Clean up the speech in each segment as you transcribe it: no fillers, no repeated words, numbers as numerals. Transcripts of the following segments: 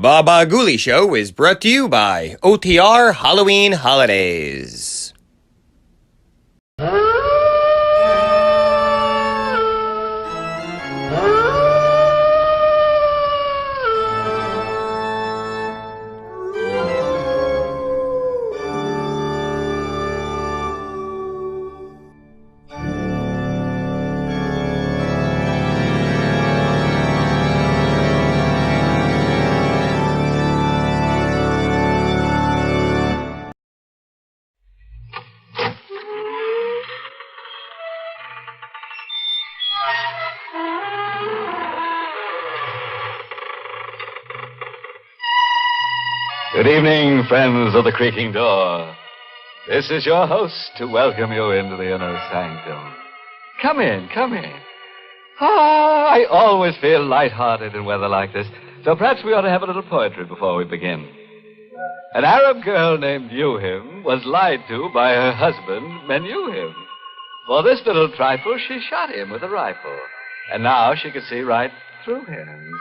Bah Ghoulie Show is brought to you by OTR Halloween Holidays. Good evening, friends of the creaking door. This is your host to welcome you into the inner sanctum. Come in, come in. I always feel lighthearted in weather like this, so perhaps we ought to have a little poetry before we begin. An Arab girl named Yuhim was lied to by her husband, Menuhim. For this little trifle, she shot him with a rifle. And now she can see right through him.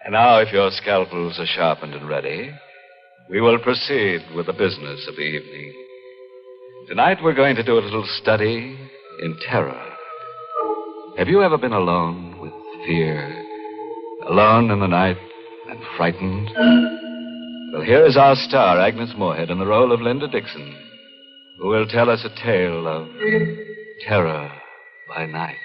And now, if your scalpels are sharpened and ready, we will proceed with the business of the evening. Tonight, we're going to do a little study in terror. Have you ever been alone with fear? Alone in the night and frightened? Well, here is our star, Agnes Moorehead, in the role of Linda Dixon, who will tell us a tale of terror by night.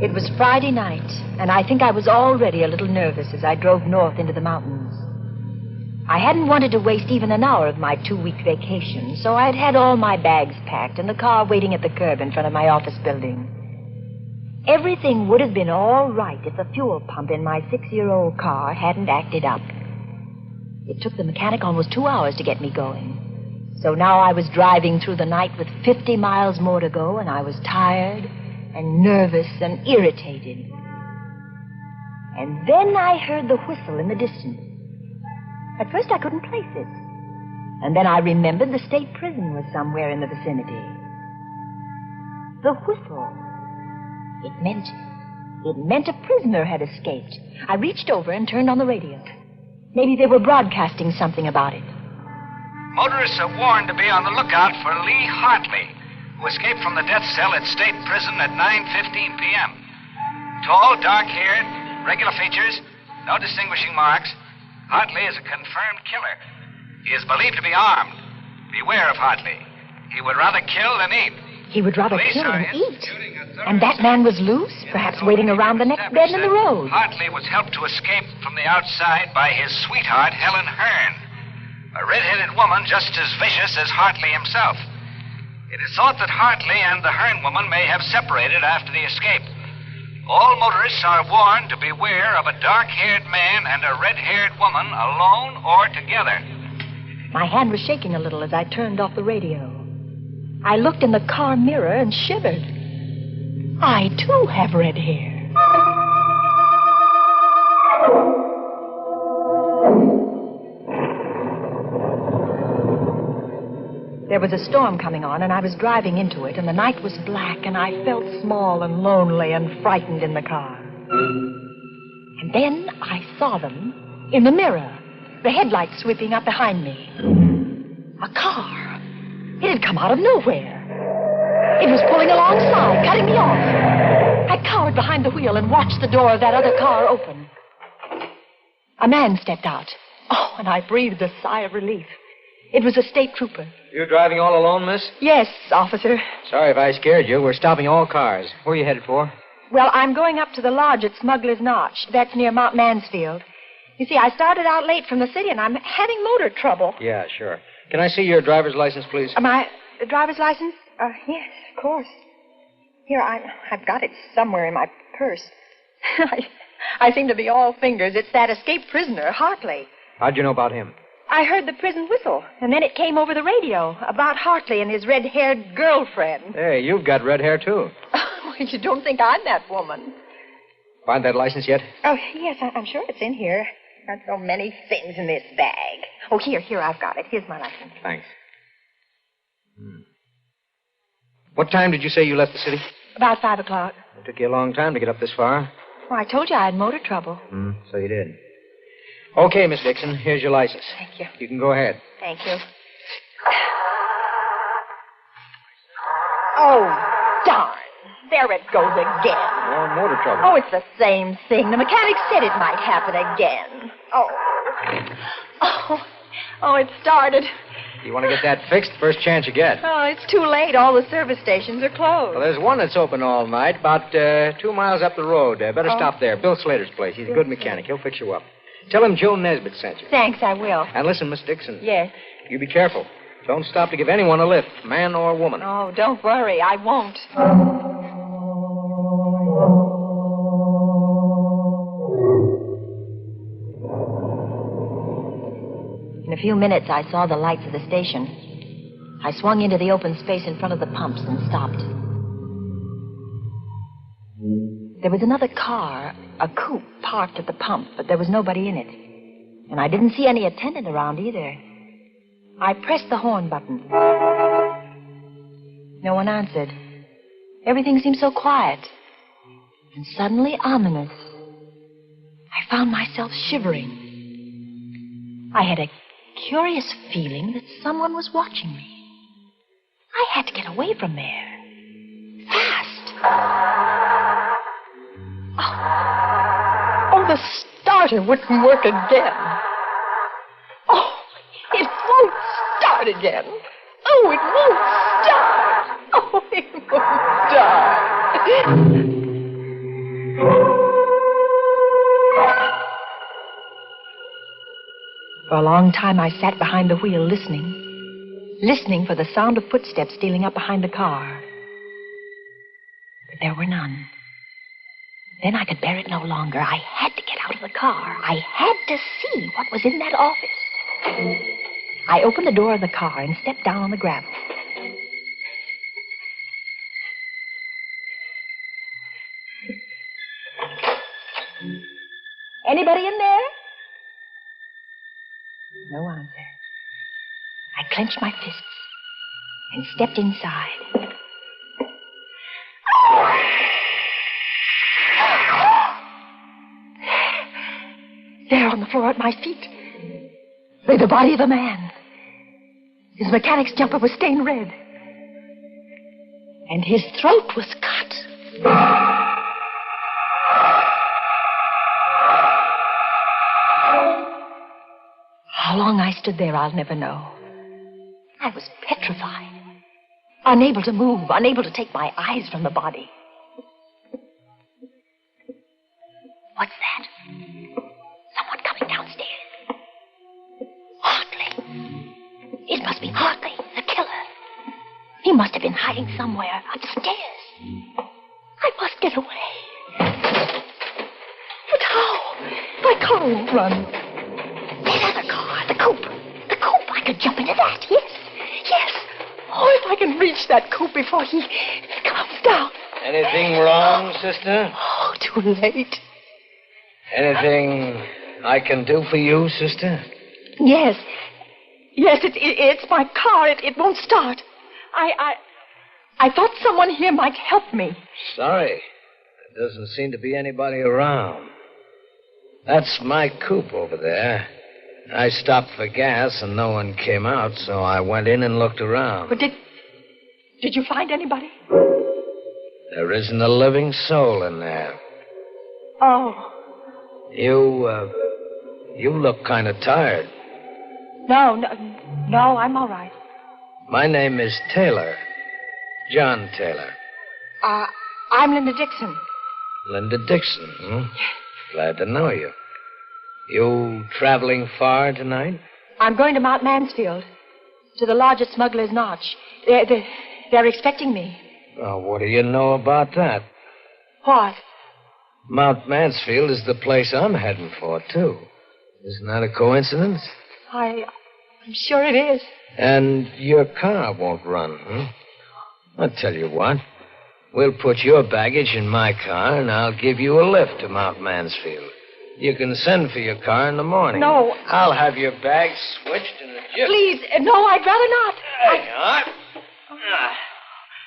It was Friday night, and I think I was already a little nervous as I drove north into the mountains. I hadn't wanted to waste even an hour of my 2-week vacation, so I'd had all my bags packed and the car waiting at the curb in front of my office building. Everything would have been all right if the fuel pump in my 6-year-old car hadn't acted up. It took the mechanic almost 2 hours to get me going. So now I was driving through the night with 50 miles more to go, and I was tired and nervous and irritated. And then I heard the whistle in the distance. At first I couldn't place it. And then I remembered the state prison was somewhere in the vicinity. The whistle. It meant a prisoner had escaped. I reached over and turned on the radio. Maybe they were broadcasting something about it. Motorists are warned to be on the lookout for Lee Hartley, who escaped from the death cell at State Prison at 9:15 p.m. Tall, dark-haired, regular features, no distinguishing marks. Hartley is a confirmed killer. He is believed to be armed. Beware of Hartley. He would rather kill than eat. He would rather kill than eat. And that man was loose, perhaps waiting around the next bend in the road. Hartley was helped to escape from the outside by his sweetheart, Helen Hearn, a red-headed woman just as vicious as Hartley himself. It is thought that Hartley and the Hearn woman may have separated after the escape. All motorists are warned to beware of a dark-haired man and a red-haired woman alone or together. My hand was shaking a little as I turned off the radio. I looked in the car mirror and shivered. I, too, have red hair. There was a storm coming on, and I was driving into it, and the night was black, and I felt small and lonely and frightened in the car. And then I saw them in the mirror, the headlights sweeping up behind me. A car. It had come out of nowhere. It was pulling alongside, cutting me off. I cowered behind the wheel and watched the door of that other car open. A man stepped out. Oh, and I breathed a sigh of relief. It was a state trooper. You driving all alone, miss? Yes, officer. Sorry if I scared you. We're stopping all cars. Where are you headed for? Well, I'm going up to the lodge at Smuggler's Notch. That's near Mount Mansfield. You see, I started out late from the city, and I'm having motor trouble. Yeah, sure. Can I see your driver's license, please? My driver's license? Yes, of course. Here, I've got it somewhere in my purse. I seem to be all fingers. It's that escaped prisoner, Hartley. How'd you know about him? I heard the prison whistle, and then it came over the radio about Hartley and his red-haired girlfriend. Hey, you've got red hair, too. You don't think I'm that woman? Find that license yet? Oh, yes, I'm sure it's in here. Got so many things in this bag. Oh, here, I've got it. Here's my license. Thanks. What time did you say you left the city? About 5 o'clock. It took you a long time to get up this far. Well, I told you I had motor trouble. So you did. Okay, Miss Dixon, here's your license. Thank you. You can go ahead. Thank you. Oh, darn. There it goes again. More motor trouble. Oh, it's the same thing. The mechanic said it might happen again. Oh, it started. You want to get that fixed the first chance you get. Oh, it's too late. All the service stations are closed. Well, there's one that's open all night, about 2 miles up the road. Better stop there. Bill Slater's place. He's a good mechanic. He'll fix you up. Tell him Joe Nesbitt sent you. Thanks, I will. And listen, Miss Dixon. Yes. You be careful. Don't stop to give anyone a lift, man or woman. Oh, don't worry. I won't. In a few minutes, I saw the lights of the station. I swung into the open space in front of the pumps and stopped. There was another car, a coupe, parked at the pump, but there was nobody in it. And I didn't see any attendant around either. I pressed the horn button. No one answered. Everything seemed so quiet. And suddenly ominous. I found myself shivering. I had a curious feeling that someone was watching me. I had to get away from there. Fast. Oh, the starter wouldn't work again. Oh, it won't start again. Oh, it won't start. Oh, it won't start. For a long time, I sat behind the wheel listening for the sound of footsteps stealing up behind the car. But there were none. Then I could bear it no longer. I had to get out of the car. I had to see what was in that office. I opened the door of the car and stepped down on the gravel. Anybody in there? No answer. I clenched my fists and stepped inside. There on the floor at my feet lay the body of a man. His mechanic's jumper was stained red. And his throat was cut. How long I stood there, I'll never know. I was petrified. Unable to move, unable to take my eyes from the body. What's that? Someone coming downstairs. Hartley. It must be Hartley, the killer. He must have been hiding somewhere upstairs. I must get away. But how? My car won't run. That other car, the coupe. The coupe, I could jump into that, yes. Oh, if I can reach that coupe before he comes down. Anything wrong, sister? Oh, too late. Anything I can do for you, sister? Yes, it's my car. It won't start. I thought someone here might help me. Sorry. There doesn't seem to be anybody around. That's my coupe over there. I stopped for gas and no one came out, so I went in and looked around. But did you find anybody? There isn't a living soul in there. Oh. You look kind of tired. No, I'm all right. My name is Taylor. John Taylor. I'm Linda Dixon. Linda Dixon, hmm? Glad to know you. You traveling far tonight? I'm going to Mount Mansfield, to the lodge at Smuggler's Notch. They're expecting me. Oh, what do you know about that? What? Mount Mansfield is the place I'm heading for, too. Isn't that a coincidence? I'm sure it is. And your car won't run, huh? I'll tell you what. We'll put your baggage in my car, and I'll give you a lift to Mount Mansfield. You can send for your car in the morning. No. I'll have your bag switched in a jiffy. Please, no, I'd rather not. There you are.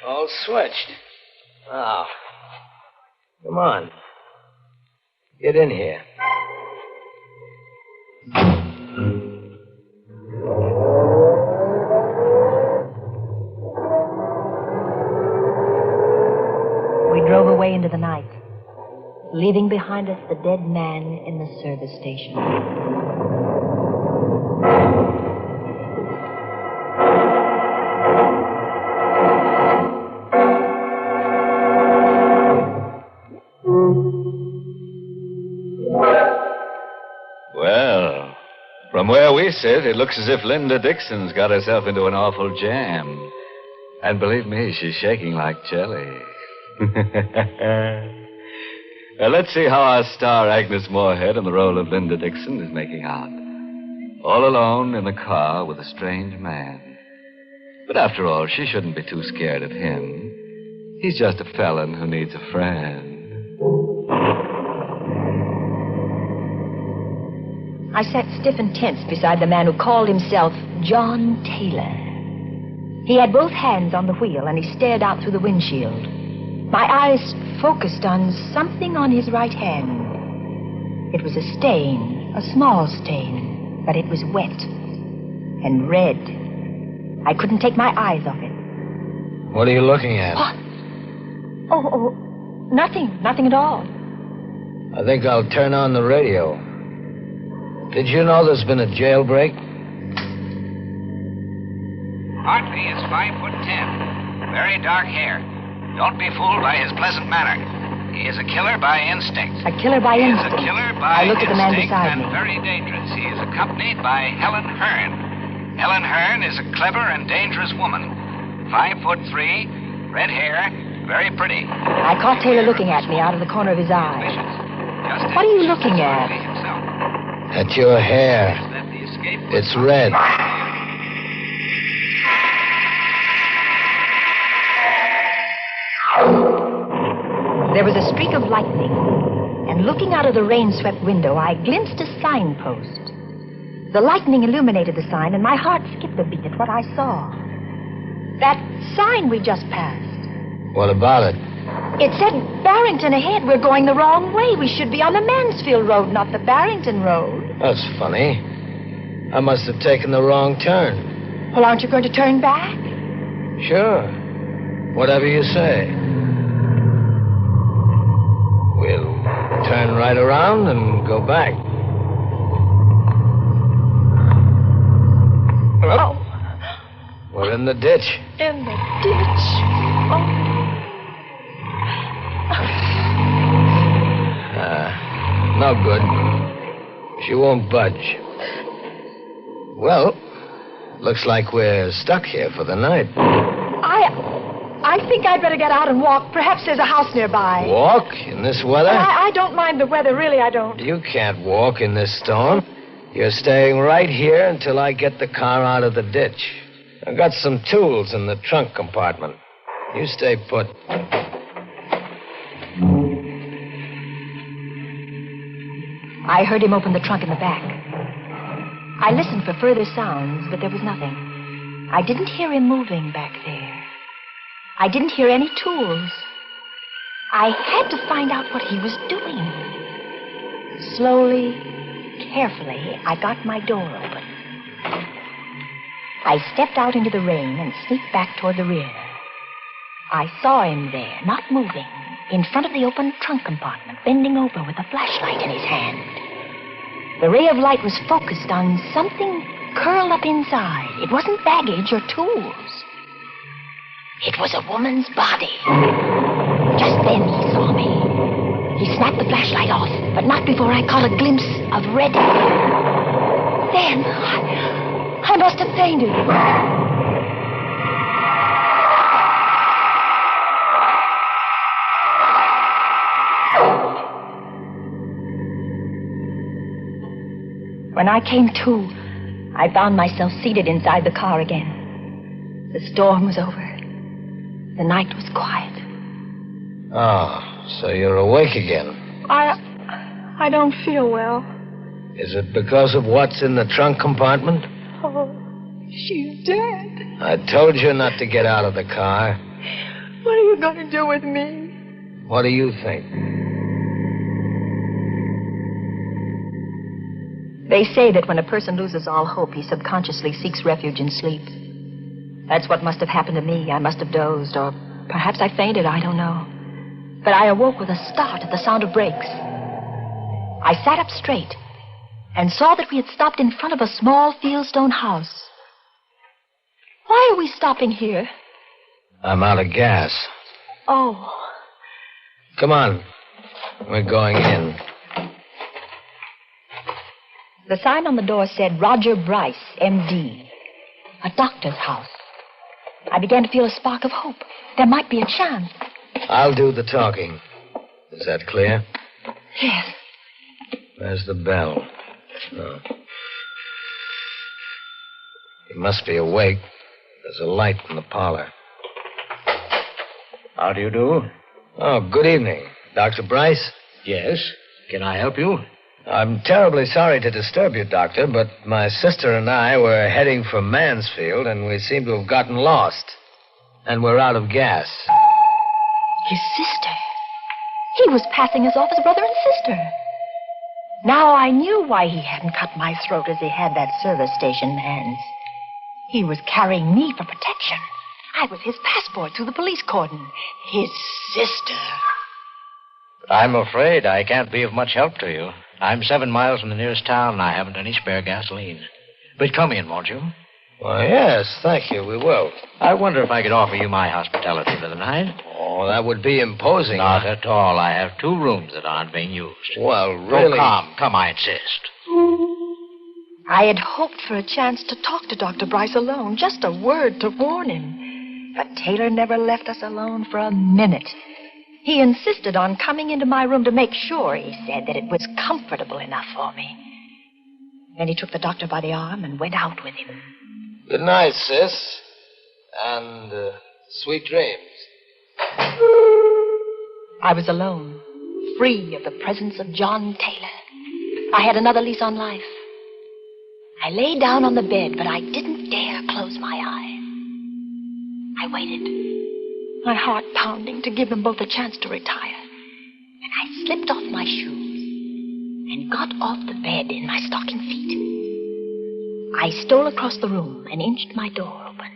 All switched. Now, come on. Get in here. We drove away into the night, leaving behind us the dead man in the service station. Well, from where we sit, it looks as if Linda Dixon's got herself into an awful jam. And believe me, she's shaking like jelly. Now, let's see how our star Agnes Moorehead in the role of Linda Dixon is making out. All alone in the car with a strange man. But after all, she shouldn't be too scared of him. He's just a felon who needs a friend. I sat stiff and tense beside the man who called himself John Taylor. He had both hands on the wheel, and he stared out through the windshield. My eyes focused on something on his right hand. It was a stain, a small stain, but it was wet and red. I couldn't take my eyes off it. What are you looking at? What? Oh, nothing at all. I think I'll turn on the radio. Did you know there's been a jailbreak? Hartley is 5'10", very dark hair. Don't be fooled by his pleasant manner. He is a killer by instinct. A killer by He is instinct. a killer by I looked at the man instinct beside and me. very dangerous. He is accompanied by Helen Hearn. Helen Hearn is a clever and dangerous woman. 5'3", red hair, very pretty. I caught Taylor looking at me out of the corner of his eye. Vicious. Just What as are you looking at? Hartley himself. At your hair. That the escape was It's red. There was a streak of lightning, and looking out of the rain-swept window, I glimpsed a signpost. The lightning illuminated the sign, and my heart skipped a beat at what I saw. That sign we just passed. What about it? It said Barrington ahead. We're going the wrong way. We should be on the Mansfield Road, not the Barrington Road. That's funny. I must have taken the wrong turn. Well, aren't you going to turn back? Sure. Whatever you say. We'll turn right around and go back. Oh, We're in the ditch. in the ditch. Oh. No good. She won't budge. Well, looks like we're stuck here for the night. I think I'd better get out and walk. Perhaps there's a house nearby. Walk in this weather? I don't mind the weather, really, I don't. You can't walk in this storm. You're staying right here until I get the car out of the ditch. I've got some tools in the trunk compartment. You stay put. I heard him open the trunk in the back. I listened for further sounds, but there was nothing. I didn't hear him moving back there. I didn't hear any tools. I had to find out what he was doing. Slowly, carefully, I got my door open. I stepped out into the rain and sneaked back toward the rear. I saw him there, not moving, in front of the open trunk compartment, bending over with a flashlight in his hand. The ray of light was focused on something curled up inside. It wasn't baggage or tools. It was a woman's body. Just then he saw me. He snapped the flashlight off, but not before I caught a glimpse of red hair. Then I must have fainted. When I came to, I found myself seated inside the car again. The storm was over. The night was quiet. Oh, so you're awake again. I don't feel well. Is it because of what's in the trunk compartment? Oh, she's dead. I told you not to get out of the car. What are you going to do with me? What do you think? They say that when a person loses all hope, he subconsciously seeks refuge in sleep. That's what must have happened to me. I must have dozed, or perhaps I fainted, I don't know. But I awoke with a start at the sound of brakes. I sat up straight and saw that we had stopped in front of a small fieldstone house. Why are we stopping here? I'm out of gas. Oh. Come on. We're going in. The sign on the door said Roger Bryce, M.D., a doctor's house. I began to feel a spark of hope. There might be a chance. I'll do the talking. Is that clear? Yes. Where's the bell? No. He must be awake. There's a light in the parlor. How do you do? Oh, good evening. Dr. Bryce? Yes. Can I help you? I'm terribly sorry to disturb you, Doctor, but my sister and I were heading for Mansfield, and we seem to have gotten lost. And we're out of gas. His sister. He was passing us off as brother and sister. Now I knew why he hadn't cut my throat as he had that service station man's. He was carrying me for protection. I was his passport through the police cordon. His sister. I'm afraid I can't be of much help to you. I'm 7 miles from the nearest town, and I haven't any spare gasoline. But come in, won't you? Well, yes, thank you, we will. I wonder if I could offer you my hospitality for the night. Oh, that would be imposing. Not at all. I have 2 rooms that aren't being used. Well, really... Oh, come, I insist. I had hoped for a chance to talk to Dr. Bryce alone, just a word to warn him. But Taylor never left us alone for a minute. He insisted on coming into my room to make sure, he said, that it was comfortable enough for me. Then he took the doctor by the arm and went out with him. Good night, sis. And sweet dreams. I was alone, free of the presence of John Taylor. I had another lease on life. I lay down on the bed, but I didn't dare close my eyes. I waited, my heart pounding to give them both a chance to retire. And I slipped off my shoes and got off the bed in my stocking feet. I stole across the room and inched my door open.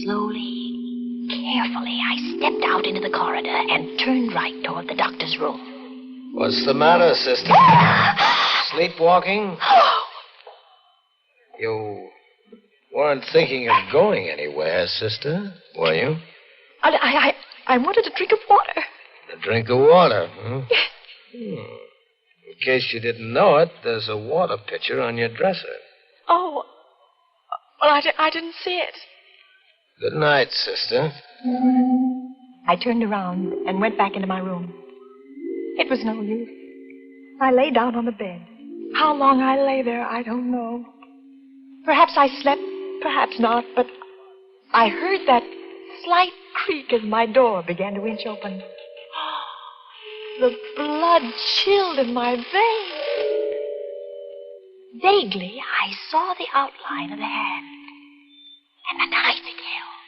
Slowly, carefully, I stepped out into the corridor and turned right toward the doctor's room. What's the matter, sister? Sleepwalking? You weren't thinking of going anywhere, sister, were you? I wanted a drink of water. A drink of water, huh? In case you didn't know it, there's a water pitcher on your dresser. Oh, well, I didn't see it. Good night, sister. I turned around and went back into my room. It was no use. I lay down on the bed. How long I lay there, I don't know. Perhaps I slept, perhaps not, but I heard that slight creak as my door began to inch open. The blood chilled in my veins. Vaguely, I saw the outline of the hand and the knife it held.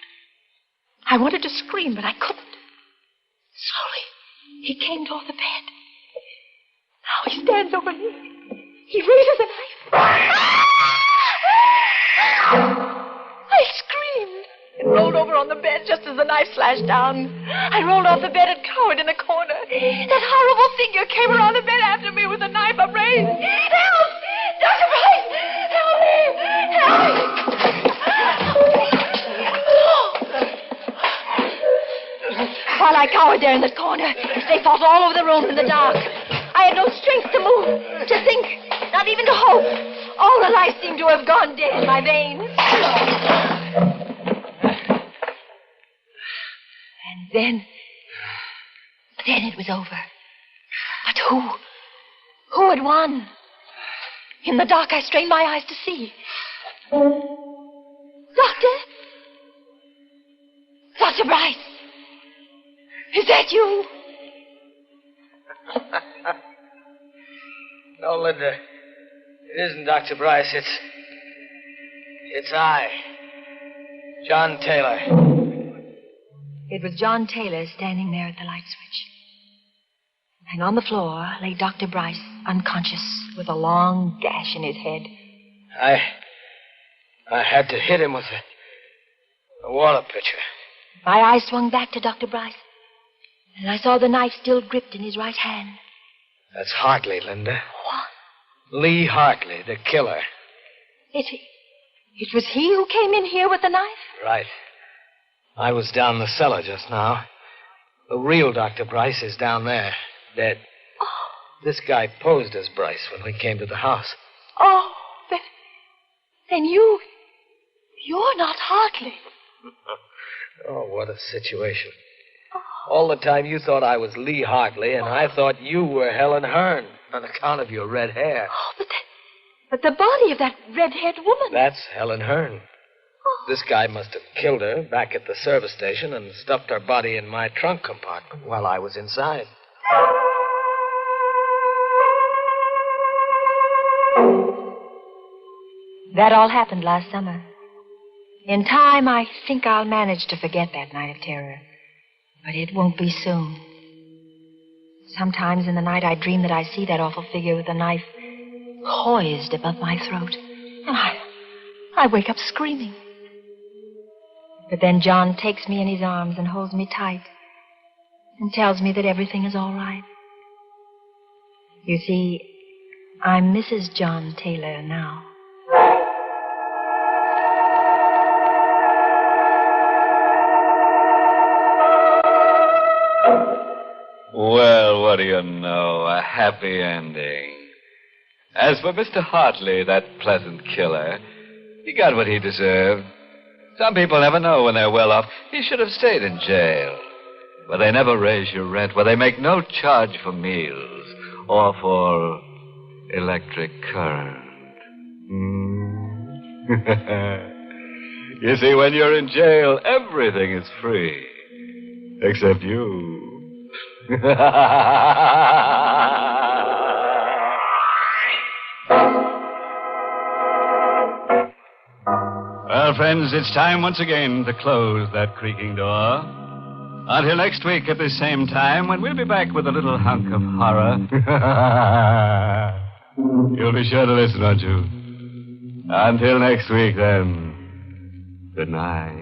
I wanted to scream, but I couldn't. Slowly, he came toward the bed. Now he stands over me. He raises a knife. I screamed and rolled over on the bed just as the knife slashed down. I rolled off the bed and cowered in a corner. That horrible figure came around the bed after me with a knife upraised. Help! Dr. Bryce! Help me! Help me! While I cowered there in the corner, they fought all over the room in the dark. I had no strength to move, to think, not even to hope. All the life seemed to have gone dead in my veins. And then it was over. But who? Who had won? In the dark, I strained my eyes to see. Dr. Bryce. Is that you? Oh, Linda. It isn't Dr. Bryce. It's I. John Taylor. It was John Taylor standing there at the light switch. And on the floor lay Dr. Bryce, unconscious, with a long gash in his head. I had to hit him with a water pitcher. My eyes swung back to Dr. Bryce, and I saw the knife still gripped in his right hand. That's Hartley, Linda. What? Lee Hartley, the killer. It was he who came in here with the knife? Right. I was down the cellar just now. The real Dr. Bryce is down there, dead. Oh. This guy posed as Bryce when we came to the house. Oh, then you're not Hartley. Oh, what a situation. All the time you thought I was Lee Hartley, and I thought you were Helen Hearn on account of your red hair. Oh, but the body of that red-haired woman. That's Helen Hearn. Oh. This guy must have killed her back at the service station and stuffed her body in my trunk compartment while I was inside. That all happened last summer. In time, I think I'll manage to forget that night of terror. But it won't be soon. Sometimes in the night I dream that I see that awful figure with the knife poised above my throat. And I wake up screaming. But then John takes me in his arms and holds me tight and tells me that everything is all right. You see, I'm Mrs. John Taylor now. Well, what do you know? A happy ending. As for Mr. Hartley, that pleasant killer, he got what he deserved. Some people never know when they're well off. He should have stayed in jail, where they never raise your rent, where they make no charge for meals or for electric current. You see, when you're in jail, everything is free. Except you. Well, friends, it's time once again to close that creaking door. Until next week at the same time, when we'll be back with a little hunk of horror. You'll be sure to listen, won't you? Until next week, then. Good night.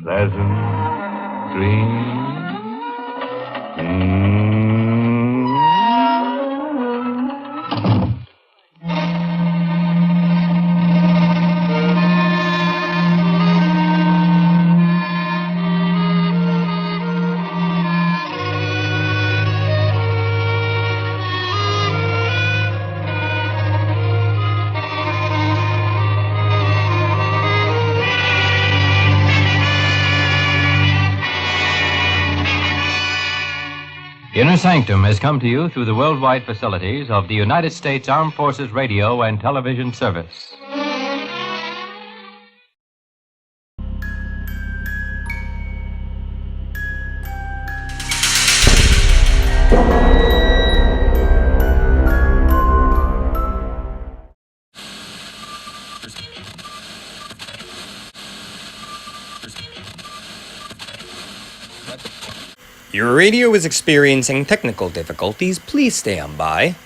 Pleasant dreams. Inner Sanctum has come to you through the worldwide facilities of the United States Armed Forces Radio and Television Service. Your radio is experiencing technical difficulties. Please stay on by.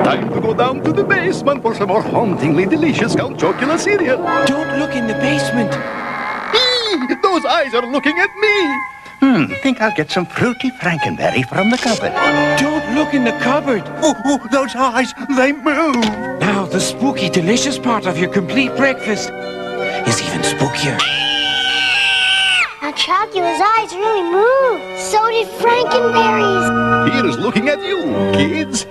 Time to go down to the basement for some more hauntingly delicious Count Chocula cereal. Don't look in the basement. Eee, those eyes are looking at me. Think I'll get some fruity Frankenberry from the cupboard. Don't look in the cupboard. Oh, those eyes, they move. Now, the spooky, delicious part of your complete breakfast is even spookier. A Chocula's eyes really moved. So did Frankenberry's. He is looking at you, kids.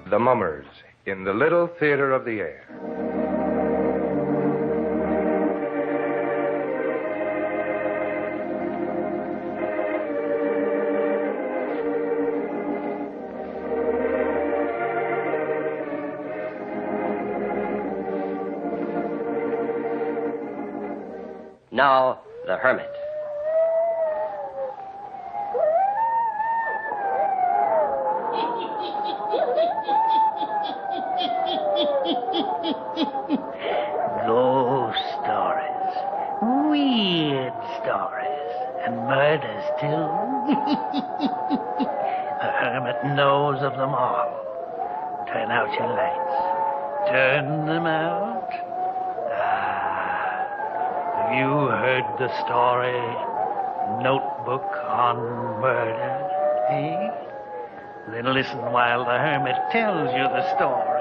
The Mummers in the Little Theater of the Air. Now, the Hermit. Ghost stories, weird stories, and murders, too. The Hermit knows of them all. Turn out your lights. Turn them out. Have you heard the story, Notebook on Murder, eh? Then listen while the Hermit tells you the story.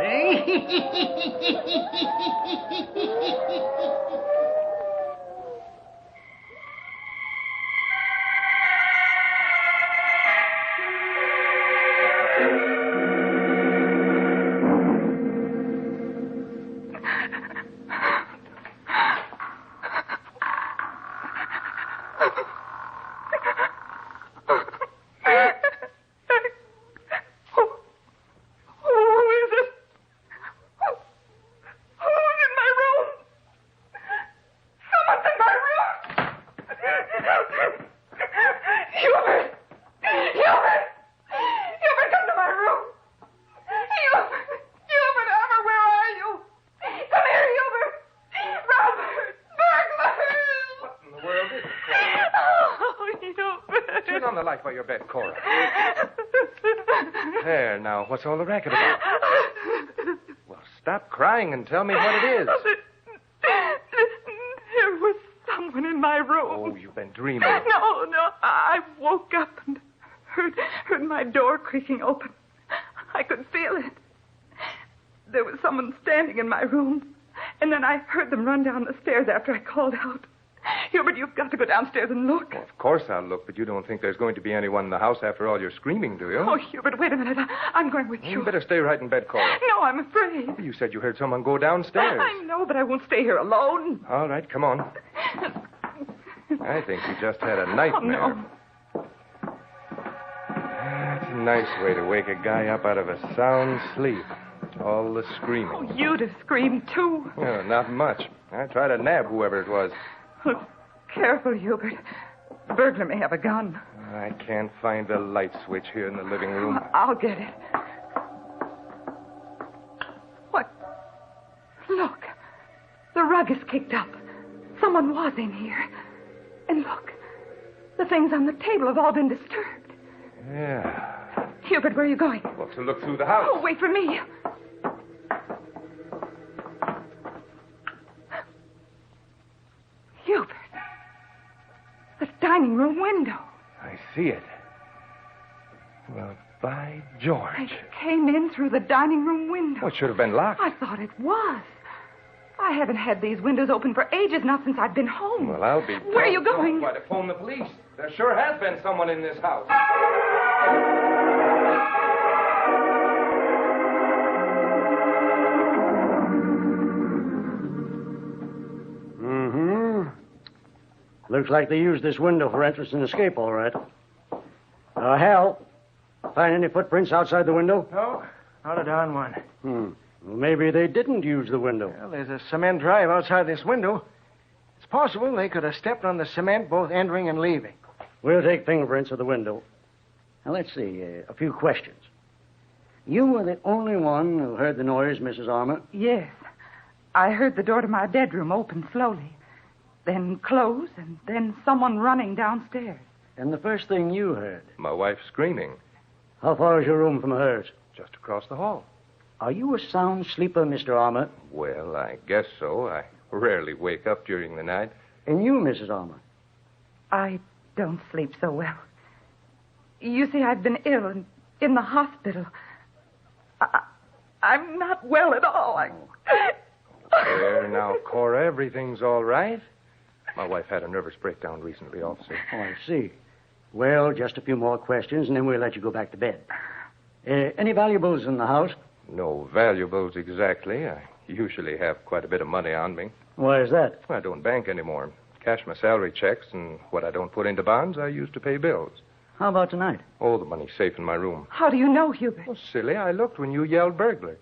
By your bed, Cora. There, now, what's all the racket about? Well, stop crying and tell me what it is. There was someone in my room. Oh, you've been dreaming. No, I woke up and heard my door creaking open. I could feel it. There was someone standing in my room, and then I heard them run down the stairs after I called out. Hubert, you've got to go downstairs and look. Well, of course I'll look, but you don't think there's going to be anyone in the house after all your screaming, do you? Oh, Hubert, wait a minute. I'm going with you. You better stay right in bed, Cora. No, I'm afraid. You said you heard someone go downstairs. I know, but I won't stay here alone. All right, come on. I think you just had a nightmare. Oh, no. That's a nice way to wake a guy up out of a sound sleep. All the screaming. Oh, you'd have screamed, too. Well, not much. I tried to nab whoever it was. Oh, careful, Hubert. The burglar may have a gun. I can't find the light switch here in the living room. I'll get it. What? Look. The rug is kicked up. Someone was in here. And look. The things on the table have all been disturbed. Yeah. Hubert, where are you going? Well, to look through the house. Oh, wait for me. Hubert. The dining room window. I see it. Well, by George. I came in through the dining room window. Well, it should have been locked. I thought it was. I haven't had these windows open for ages, not since I've been home. Well, I'll be... Where are you going? Why, to phone the police. There sure has been someone in this house. Looks like they used this window for entrance and escape, all right. Hal, find any footprints outside the window? No, not a darn one. Well, maybe they didn't use the window. Well, there's a cement drive outside this window. It's possible they could have stepped on the cement both entering and leaving. We'll take fingerprints of the window. Now, let's see, a few questions. You were the only one who heard the noise, Mrs. Armour? Yes. I heard the door to my bedroom open slowly, then close, and then someone running downstairs. And the first thing you heard? My wife screaming. How far is your room from hers? Just across the hall. Are you a sound sleeper, Mr. Armour? Well, I guess so. I rarely wake up during the night. And you, Mrs. Armour? I don't sleep so well. You see, I've been ill and in the hospital. I'm not well at all. There now, Cora, everything's all right. My wife had a nervous breakdown recently, officer. Oh, I see. Well, just a few more questions, and then we'll let you go back to bed. Any valuables in the house? No valuables exactly. I usually have quite a bit of money on me. Why is that? I don't bank anymore. Cash my salary checks, and what I don't put into bonds, I use to pay bills. How about tonight? Oh, the money's safe in my room. How do you know, Hubert? Oh, silly, I looked when you yelled burglar.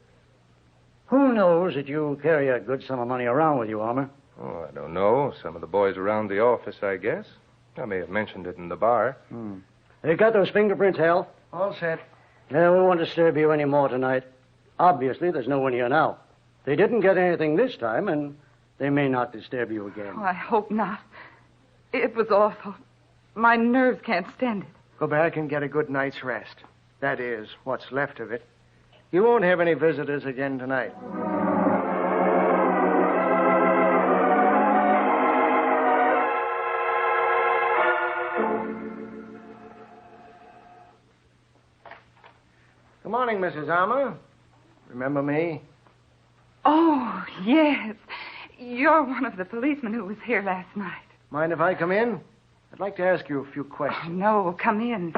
Who knows that you carry a good sum of money around with you, Armour? Oh, I don't know. Some of the boys around the office, I guess. I may have mentioned it in the bar. They got those fingerprints, Hal? All set. Yeah, we won't disturb you any more tonight. Obviously, there's no one here now. They didn't get anything this time, and they may not disturb you again. Oh, I hope not. It was awful. My nerves can't stand it. Go back and get a good night's rest. That is, what's left of it. You won't have any visitors again tonight. Good morning, Mrs. Armour. Remember me? Oh, yes. You're one of the policemen who was here last night. Mind if I come in? I'd like to ask you a few questions. Oh, no, come in.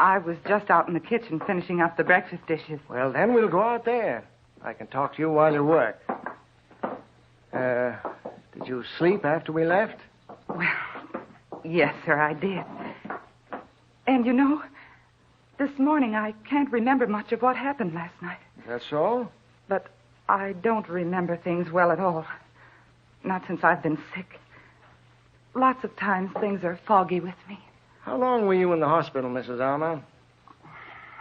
I was just out in the kitchen finishing up the breakfast dishes. Well, then we'll go out there. I can talk to you while you work. Did you sleep after we left? Well, yes, sir, I did. And you know, this morning I can't remember much of what happened last night. That's so? But I don't remember things well at all. Not since I've been sick. Lots of times things are foggy with me. How long were you in the hospital, Mrs. Armour?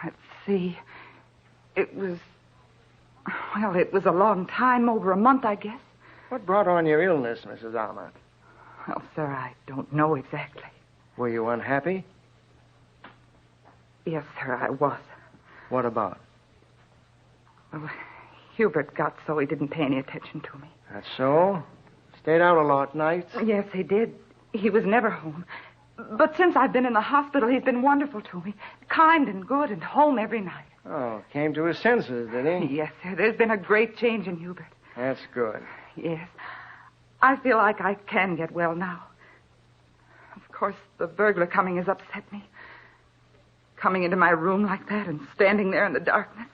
Let's see. It was a long time, over a month, I guess. What brought on your illness, Mrs. Armour? Well, sir, I don't know exactly. Were you unhappy? Yes, sir, I was. What about? Well, Hubert got so he didn't pay any attention to me. That's so? Stayed out a lot nights? Yes, he did. He was never home. But since I've been in the hospital, he's been wonderful to me. Kind and good and home every night. Oh, came to his senses, did he? Yes, sir. There's been a great change in Hubert. That's good. Yes. I feel like I can get well now. Of course, the burglar coming has upset me. Coming into my room like that and standing there in the darkness.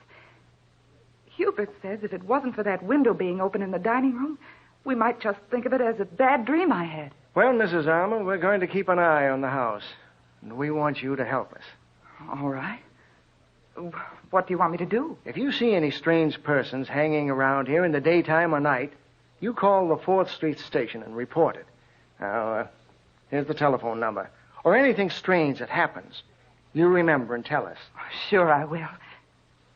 Hubert says if it wasn't for that window being open in the dining room, we might just think of it as a bad dream I had. Well, Mrs. Armour, we're going to keep an eye on the house. And we want you to help us. All right. What do you want me to do? If you see any strange persons hanging around here in the daytime or night, you call the 4th Street station and report it. Now, here's the telephone number. Or anything strange that happens, you remember and tell us. Sure, I will.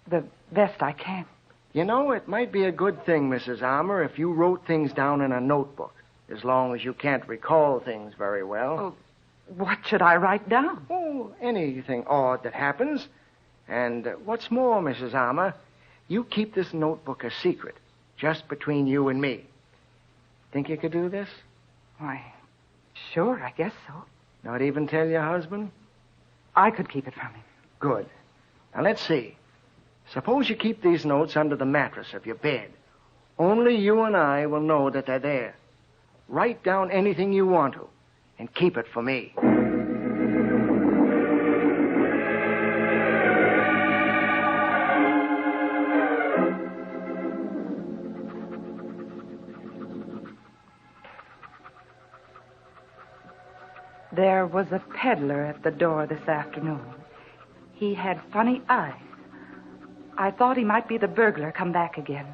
The best I can. You know, it might be a good thing, Mrs. Armour, if you wrote things down in a notebook, as long as you can't recall things very well. Oh, what should I write down? Oh, anything odd that happens. And what's more, Mrs. Armour, you keep this notebook a secret, just between you and me. Think you could do this? Why, sure, I guess so. Not even tell your husband? I could keep it from him. Good. Now, let's see. Suppose you keep these notes under the mattress of your bed. Only you and I will know that they're there. Write down anything you want to, and keep it for me. There was a peddler at the door this afternoon. He had funny eyes. I thought he might be the burglar come back again.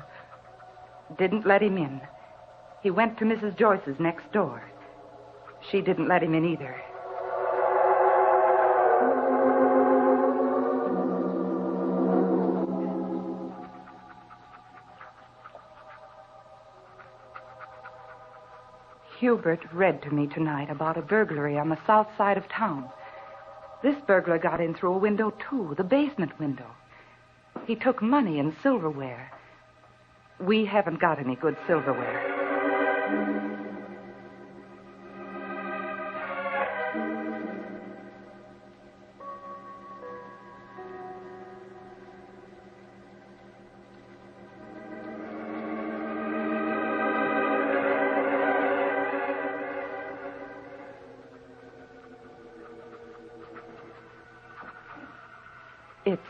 Didn't let him in. He went to Mrs. Joyce's next door. She didn't let him in either. Hubert read to me tonight about a burglary on the south side of town. This burglar got in through a window, too, the basement window. He took money and silverware. We haven't got any good silverware. It's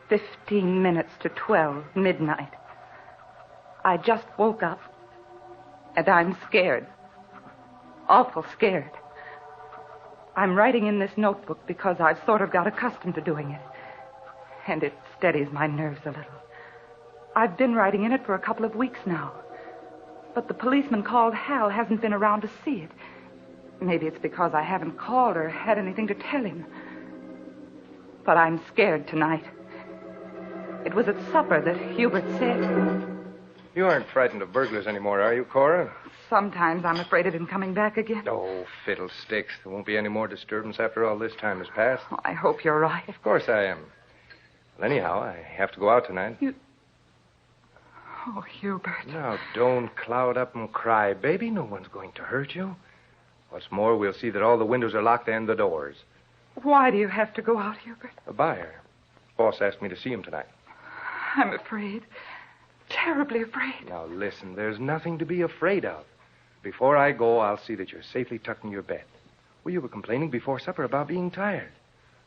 15 minutes to 12, midnight. I just woke up, and I'm scared. Awful scared. I'm writing in this notebook because I've sort of got accustomed to doing it. And it steadies my nerves a little. I've been writing in it for a couple of weeks now. But the policeman called Hal hasn't been around to see it. Maybe it's because I haven't called or had anything to tell him. But I'm scared tonight. It was at supper that Hubert said... You aren't frightened of burglars anymore, are you, Cora? Sometimes I'm afraid of him coming back again. Oh, fiddlesticks. There won't be any more disturbance after all this time has passed. Oh, I hope you're right. Of course I am. Well, anyhow, I have to go out tonight. Oh, Hubert. Now, don't cloud up and cry, baby. No one's going to hurt you. What's more, we'll see that all the windows are locked and the doors. Why do you have to go out, Hubert? A buyer. Boss asked me to see him tonight. I'm afraid. Terribly afraid. Now, listen, there's nothing to be afraid of. Before I go, I'll see that you're safely tucked in your bed. Well, you were complaining before supper about being tired.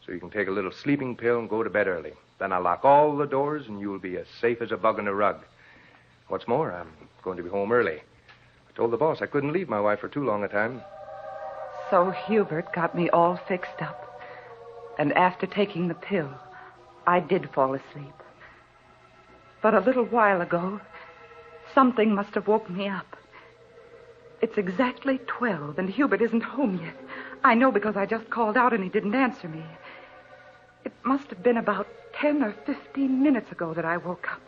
So you can take a little sleeping pill and go to bed early. Then I'll lock all the doors, and you'll be as safe as a bug in a rug. What's more, I'm going to be home early. I told the boss I couldn't leave my wife for too long a time. So Hubert got me all fixed up. And after taking the pill, I did fall asleep. But a little while ago, something must have woke me up. It's exactly 12, and Hubert isn't home yet. I know because I just called out and he didn't answer me. It must have been about 10 or 15 minutes ago that I woke up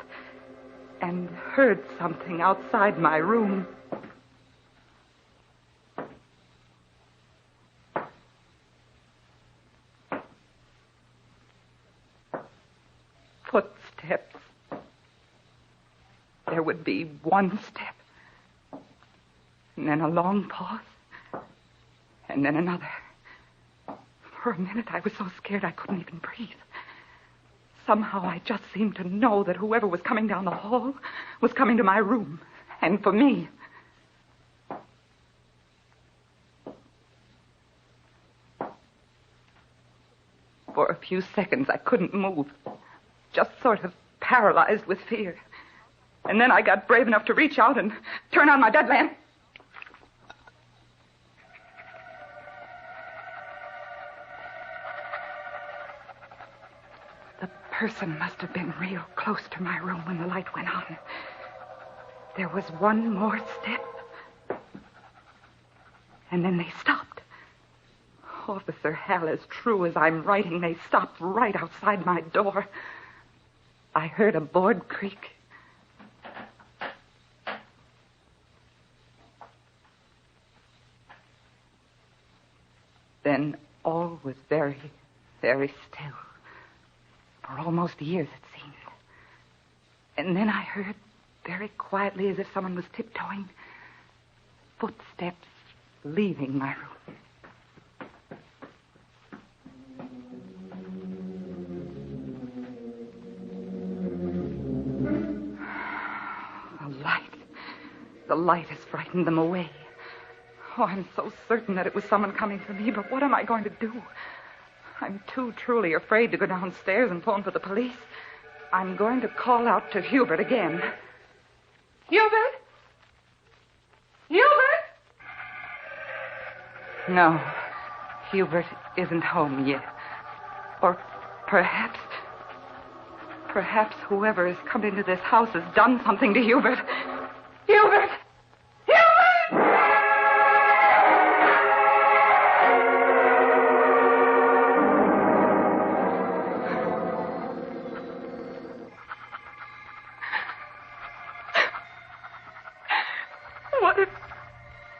and heard something outside my room. Footsteps. There would be one step, and then a long pause, and then another. For a minute, I was so scared I couldn't even breathe. Somehow, I just seemed to know that whoever was coming down the hall was coming to my room, and for me. For a few seconds, I couldn't move, just sort of paralyzed with fear. And then I got brave enough to reach out and turn on my bed lamp. The person must have been real close to my room when the light went on. There was one more step. And then they stopped. Officer Hal, as true as I'm writing, they stopped right outside my door. I heard a board creak. Then all was very, very still. For almost years, it seemed. And then I heard, very quietly, as if someone was tiptoeing, footsteps leaving my room. The light has frightened them away. Oh, I'm so certain that it was someone coming for me, but what am I going to do? I'm too truly afraid to go downstairs and phone for the police. I'm going to call out to Hubert again. Hubert? Hubert? No, Hubert isn't home yet. Or perhaps whoever has come into this house has done something to Hubert. Hubert! Hubert!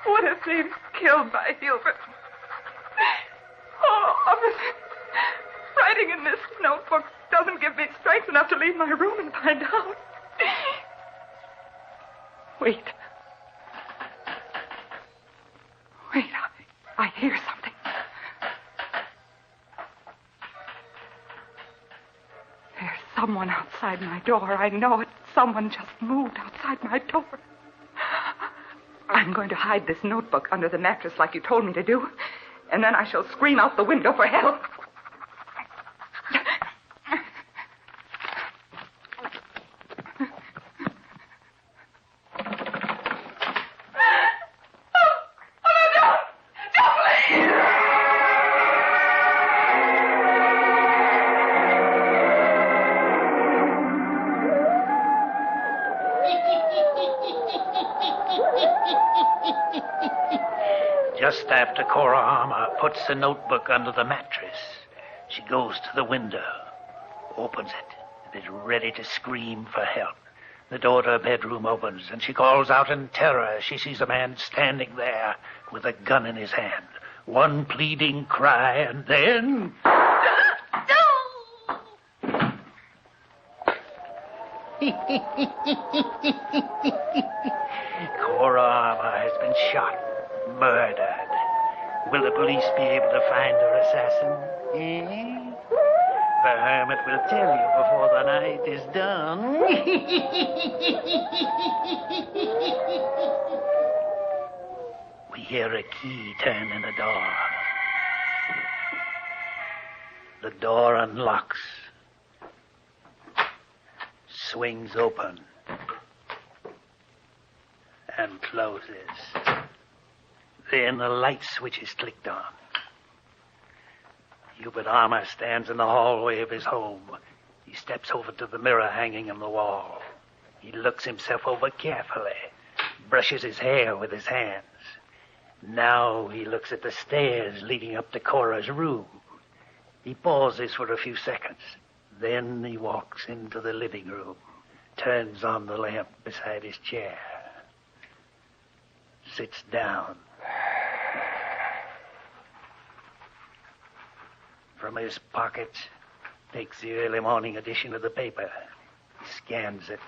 What if James killed by Hubert. Oh, officer, writing in this notebook doesn't give me strength enough to leave my room and find out. Wait. Wait, I hear something. There's someone outside my door. I know it. Someone just moved outside my door. I'm going to hide this notebook under the mattress like you told me to do, and then I shall scream out the window for help. Just after Cora Armour puts the notebook under the mattress, she goes to the window, opens it, and is ready to scream for help. The door to her bedroom opens, and she calls out in terror as she sees a man standing there with a gun in his hand. One pleading cry, and then... Cora Armour has been shot. Murdered. Will the police be able to find her assassin? Eh? The hermit will tell you before the night is done. We hear a key turn in the door. The door unlocks. Swings open. And closes. Then the light switch is clicked on. Hubert Armour stands in the hallway of his home. He steps over to the mirror hanging on the wall. He looks himself over carefully, brushes his hair with his hands. Now he looks at the stairs leading up to Cora's room. He pauses for a few seconds. Then he walks into the living room, turns on the lamp beside his chair, sits down. From his pocket, takes the early morning edition of the paper, scans it,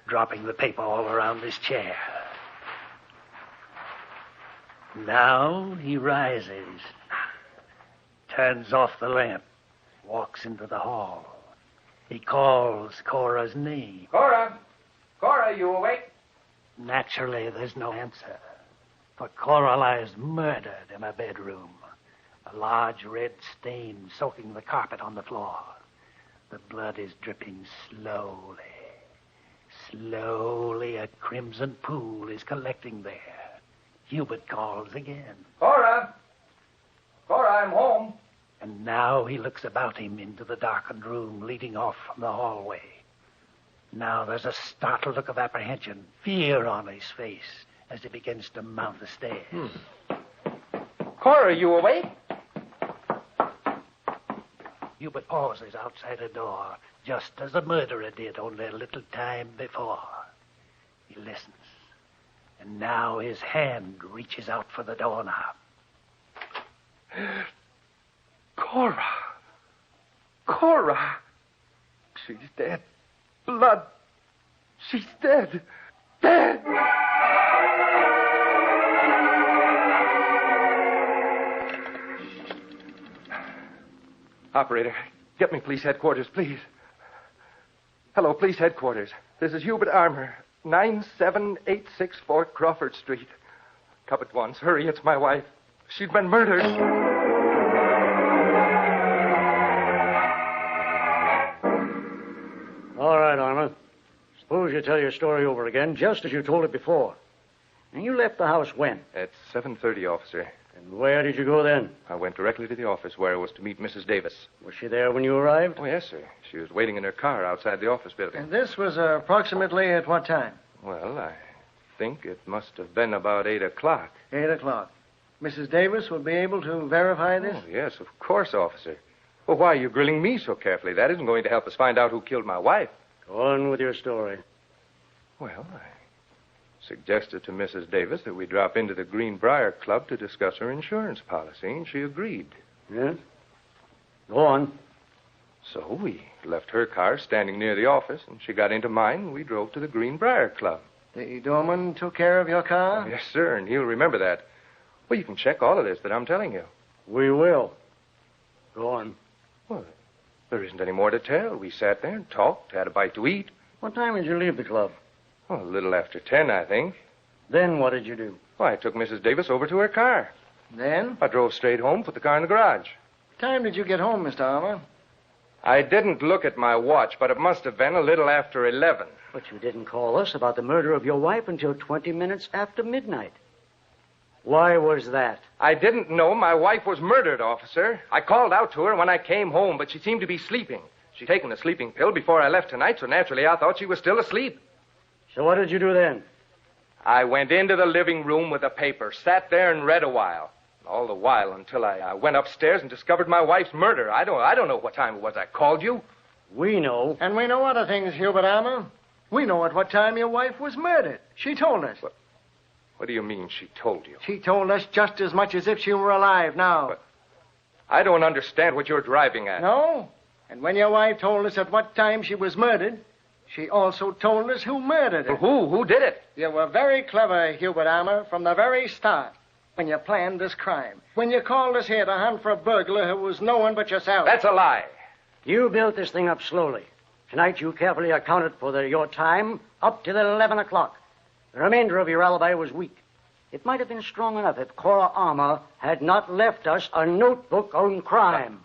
dropping the paper all around his chair. Now he rises, turns off the lamp, walks into the hall. He calls Cora's name. Cora! Cora, you awake? Naturally, there's no answer, for Cora lies murdered in her bedroom. A large red stain soaking the carpet on the floor. The blood is dripping slowly. Slowly, a crimson pool is collecting there. Hubert calls again. Cora! Cora, I'm home. And now he looks about him into the darkened room leading off from the hallway. Now there's a startled look of apprehension, fear on his face as he begins to mount the stairs. Cora, you awake? Hubert pauses outside a door, just as the murderer did only a little time before. He listens, and now his hand reaches out for the doorknob. Cora! Cora! She's dead. Blood. She's dead. Dead! Operator, get me police headquarters, please. Hello, police headquarters. This is Hubert Armour, 97864 Crawford Street. Come at once. Hurry, it's my wife. She's been murdered. All right, Armour. Suppose you tell your story over again, just as you told it before. And you left the house when? At 7:30, officer. And where did you go then? I went directly to the office where I was to meet Mrs. Davis. Was she there when you arrived? Oh, yes, sir. She was waiting in her car outside the office building. And this was approximately at what time? Well, I think it must have been about 8 o'clock. 8 o'clock. Mrs. Davis will be able to verify this? Oh, yes, of course, officer. Well, why are you grilling me so carefully? That isn't going to help us find out who killed my wife. Go on with your story. Well, I Suggested to Mrs. Davis that we drop into the Greenbrier Club to discuss her insurance policy, and she agreed. Yes? Go on. So we left her car standing near the office, and she got into mine, and we drove to the Greenbrier Club. The doorman took care of your car? Yes, sir, and he'll remember that. Well, you can check all of this that I'm telling you. We will. Go on. Well, there isn't any more to tell. We sat there and talked, had a bite to eat. What time did you leave the club? Well, a little after 10, I think. Then what did you do? Well, I took Mrs. Davis over to her car. Then? I drove straight home, put the car in the garage. What time did you get home, Mr. Armour? I didn't look at my watch, but it must have been a little after 11. But you didn't call us about the murder of your wife until 20 minutes after midnight. Why was that? I didn't know my wife was murdered, officer. I called out to her when I came home, but she seemed to be sleeping. She'd taken a sleeping pill before I left tonight, so naturally I thought she was still asleep. So what did you do then? I went into the living room with a paper, sat there and read a while. All the while until I went upstairs and discovered my wife's murder. I don't know what time it was I called you. We know. And we know other things, Hubert Armour. We know at what time your wife was murdered. She told us. What do you mean she told you? She told us just as much as if she were alive now. But I don't understand what you're driving at. No? And when your wife told us at what time she was murdered, she also told us who murdered her. Well, who did it? You were very clever, Hubert Armour, from the very start when you planned this crime. When you called us here to hunt for a burglar who was no one but yourself. That's a lie. You built this thing up slowly. Tonight you carefully accounted for your time up till 11 o'clock. The remainder of your alibi was weak. It might have been strong enough if Cora Armour had not left us a notebook on crime.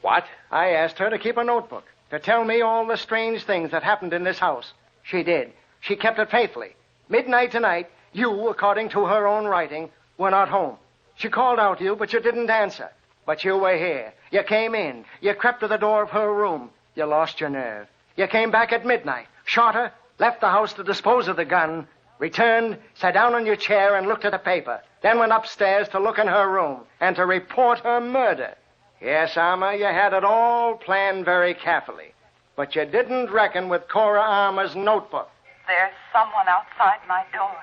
What? I asked her to keep a notebook, to tell me all the strange things that happened in this house. She did. She kept it faithfully. Midnight tonight, you, according to her own writing, were not home. She called out to you, but you didn't answer. But you were here. You came in. You crept to the door of her room. You lost your nerve. You came back at midnight, shot her, left the house to dispose of the gun, returned, sat down on your chair and looked at the paper, then went upstairs to look in her room and to report her murder. Yes, Armour, you had it all planned very carefully. But you didn't reckon with Cora Armour's notebook. There's someone outside my door.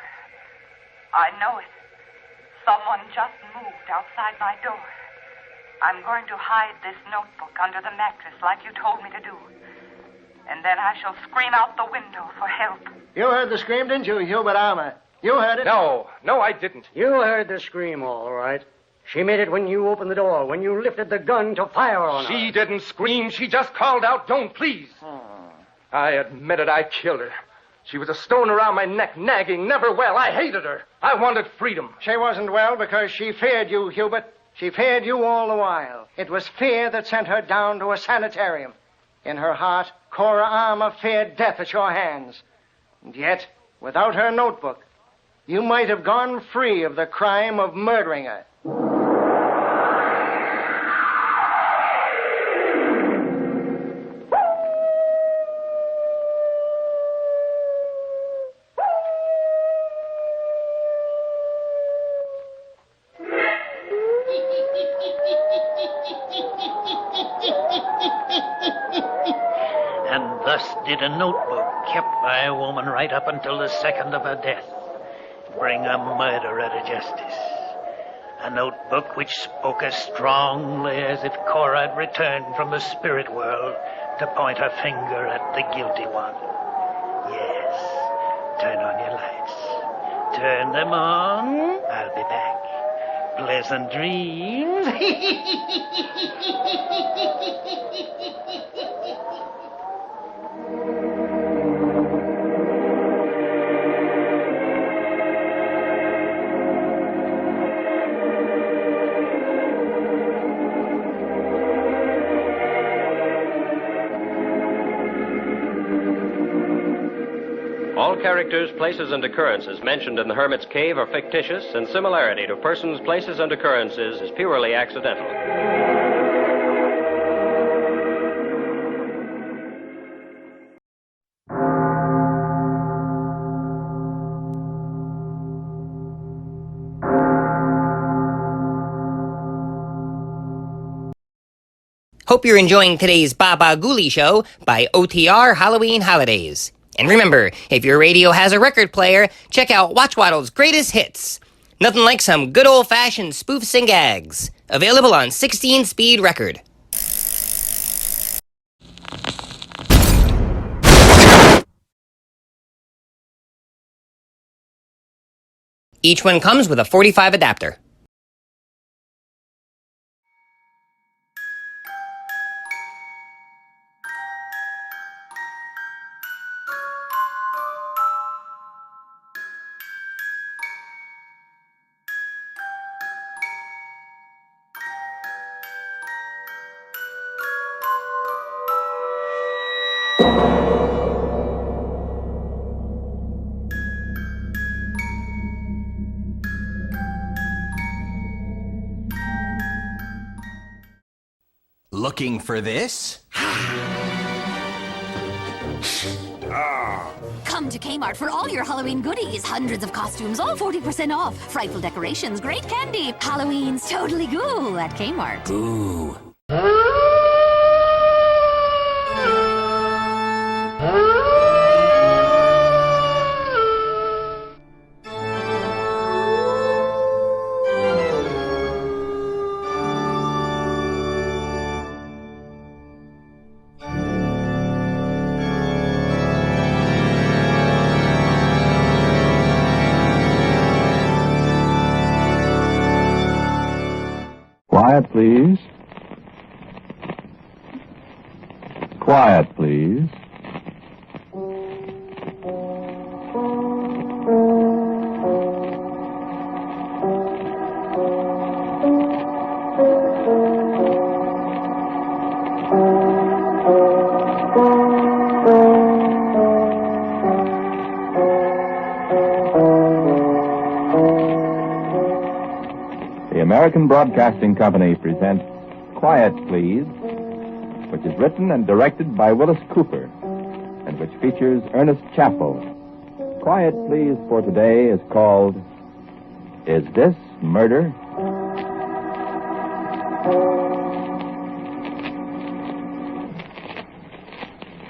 I know it. Someone just moved outside my door. I'm going to hide this notebook under the mattress like you told me to do. And then I shall scream out the window for help. You heard the scream, didn't you, Hubert Armour? You heard it? No, I didn't. You heard the scream, all right. She made it when you opened the door, when you lifted the gun to fire on her. She didn't scream. She just called out, "Don't, please." I admit it, I killed her. She was a stone around my neck, nagging, never well. I hated her. I wanted freedom. She wasn't well because she feared you, Hubert. She feared you all the while. It was fear that sent her down to a sanitarium. In her heart, Cora Armour feared death at your hands. And yet, without her notebook, you might have gone free of the crime of murdering her. And thus did a notebook kept by a woman right up until the second of her death bring a murderer to justice. A notebook which spoke as strongly as if Cora had returned from the spirit world to point her finger at the guilty one. Yes, turn on your lights. Turn them on. I'll be back. Pleasant dreams. All characters, places, and occurrences mentioned in The Hermit's Cave are fictitious, and similarity to persons, places, and occurrences is purely accidental. Hope you're enjoying today's Bah Ghoulie Show by OTR Halloween Holidays. And remember, if your radio has a record player, check out Watchwaddle's Greatest Hits. Nothing like some good old-fashioned spoofs and gags. Available on 16-speed record. Each one comes with a 45 adapter. Looking for this? Come to Kmart for all your Halloween goodies. Hundreds of costumes, all 40% off. Frightful decorations, great candy. Halloween's totally cool at Kmart. Ooh. Quiet, please. Quiet, please. The American Broadcasting Company presents Quiet, Please, which is written and directed by Willis Cooper, and which features Ernest Chappell. Quiet, Please for today is called, Is This Murder?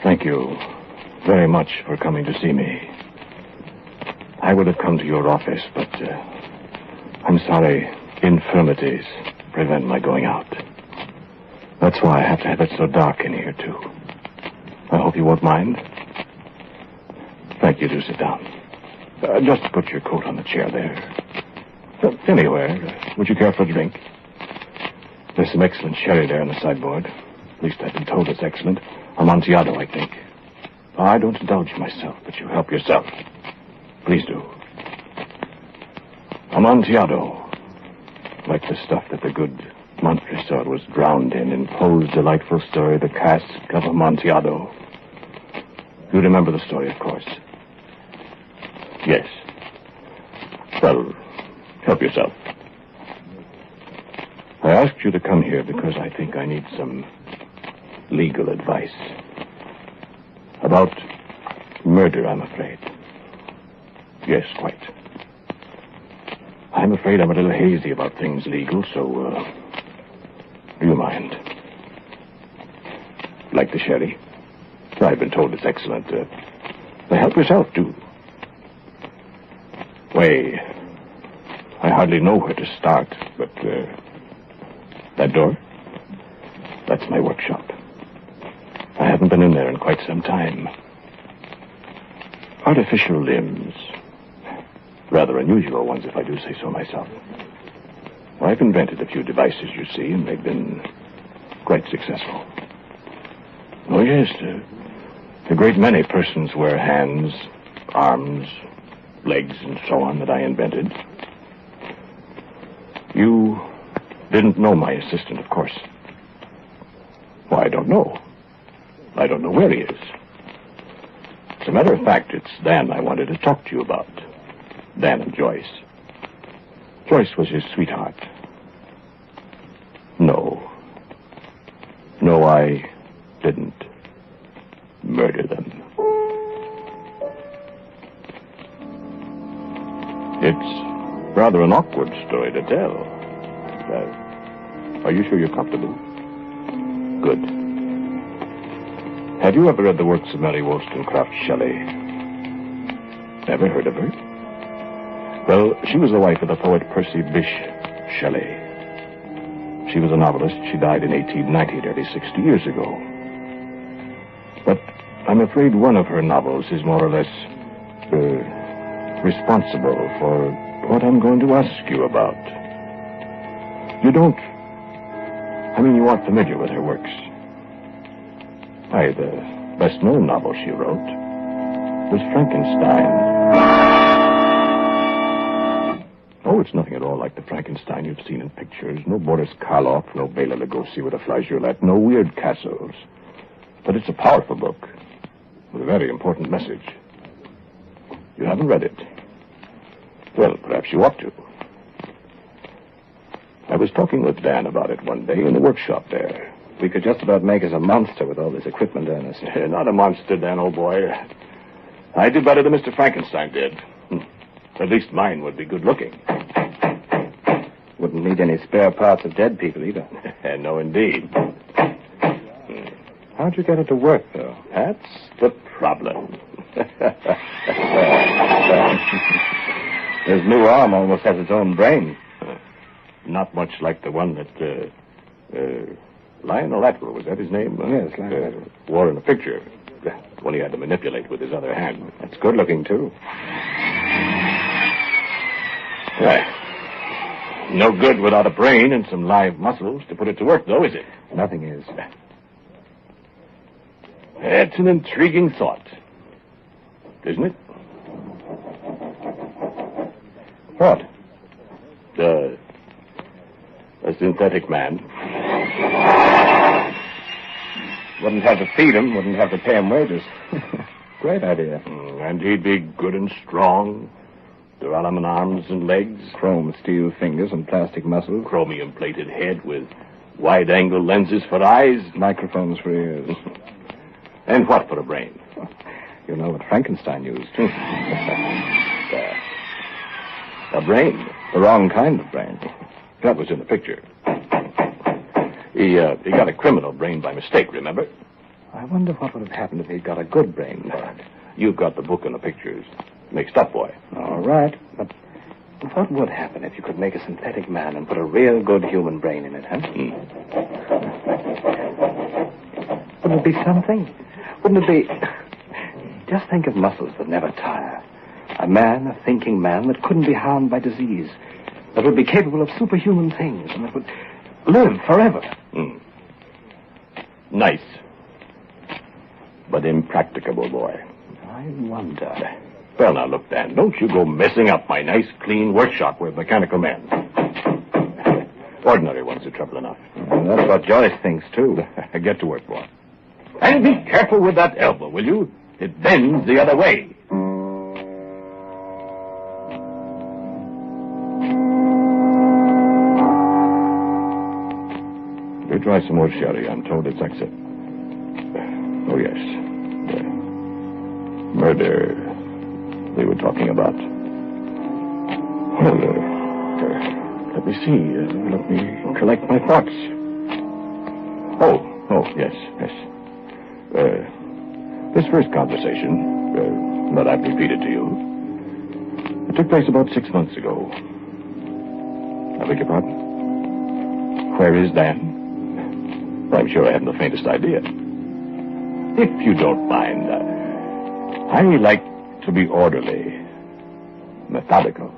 Thank you very much for coming to see me. I would have come to your office, but I'm sorry, infirmities prevent my going out. That's why I have to have it so dark in here, too. I hope you won't mind. Thank you. Do sit down. Just put your coat on the chair there. Anywhere. Would you care for a drink? There's some excellent sherry there on the sideboard. At least I've been told it's excellent. Amontillado, I think. I don't indulge myself, but you help yourself. Please do. Amontillado. Like the stuff that the good Montresor was drowned in Poe's delightful story, The Cask of Amontillado. You remember the story, of course. Yes. Well, help yourself. I asked you to come here because I think I need some legal advice. About murder, I'm afraid. Yes, quite. I'm afraid I'm a little hazy about things legal, so, do you mind? Like the sherry? I've been told it's excellent. Help yourself, too. Why, I hardly know where to start, but, that door? That's my workshop. I haven't been in there in quite some time. Artificial limbs. Rather unusual ones, if I do say so myself. Well, I've invented a few devices, you see, and they've been quite successful. Oh, yes, a great many persons wear hands, arms, legs, and so on that I invented. You didn't know my assistant, of course. Well, I don't know. I don't know where he is. As a matter of fact, it's Dan I wanted to talk to you about. Dan and Joyce. Joyce was his sweetheart. No, I didn't murder them. It's rather an awkward story to tell. Are you sure you're comfortable? Good. Have you ever read the works of Mary Wollstonecraft Shelley? Never heard of her? Well, she was the wife of the poet Percy Bysshe Shelley. She was a novelist. She died in 1890, nearly 60 years ago. But I'm afraid one of her novels is more or less responsible for what I'm going to ask you about. You don't... I mean, you aren't familiar with her works. Why, the best-known novel she wrote was Frankenstein. Oh, it's nothing at all like the Frankenstein you've seen in pictures. No Boris Karloff, no Bela Lugosi with a flageolet, no weird castles. But it's a powerful book with a very important message. You haven't read it. Well, perhaps you ought to. I was talking with Dan about it one day in the workshop there. We could just about make us a monster with all this equipment, Ernest. Not a monster, Dan, old boy. I do better than Mr. Frankenstein did. At least mine would be good looking. Wouldn't need any spare parts of dead people either. No, indeed. How'd you get it to work, though? That's the problem. His new arm almost has its own brain. Not much like the one that, Lionel Atwill, was that his name? Yes, Lionel. Wore in a picture. The one he had to manipulate with his other hand. That's good looking, too. No good without a brain and some live muscles to put it to work, though, is it? Nothing is. That's an intriguing thought, isn't it? What? A synthetic man. Wouldn't have to feed him, wouldn't have to pay him wages. Great idea. And he'd be good and strong. Duralumin arms and legs. Chrome steel fingers and plastic muscles. Chromium-plated head with wide-angle lenses for eyes. Microphones for ears. And what for a brain? You know what Frankenstein used. A brain? The wrong kind of brain. That was in the picture. He got a criminal brain by mistake, remember? I wonder what would have happened if he'd got a good brain for it. You've got the book and the pictures. Mixed up, boy. All right, but what would happen if you could make a synthetic man and put a real good human brain in it, huh? Wouldn't it be something? Wouldn't it be... Just think of muscles that never tire. A man, a thinking man that couldn't be harmed by disease. That would be capable of superhuman things and that would live forever. Nice. But impracticable, boy. I wonder... Well, now, look, Dan, don't you go messing up my nice, clean workshop with mechanical men. Ordinary ones are trouble enough. And that's what Joyce thinks, too. Get to work, boy. And be careful with that elbow, will you? It bends the other way. Do try some more sherry. I'm told it's exit. Oh, yes. Murder they were talking about. Well, let me see. Let me collect my thoughts. Oh, yes. This first conversation that I've repeated to you, it took place about 6 months ago. I beg your pardon? Where is Dan? I'm sure I haven't the faintest idea. If you don't mind, I like to be orderly, methodical.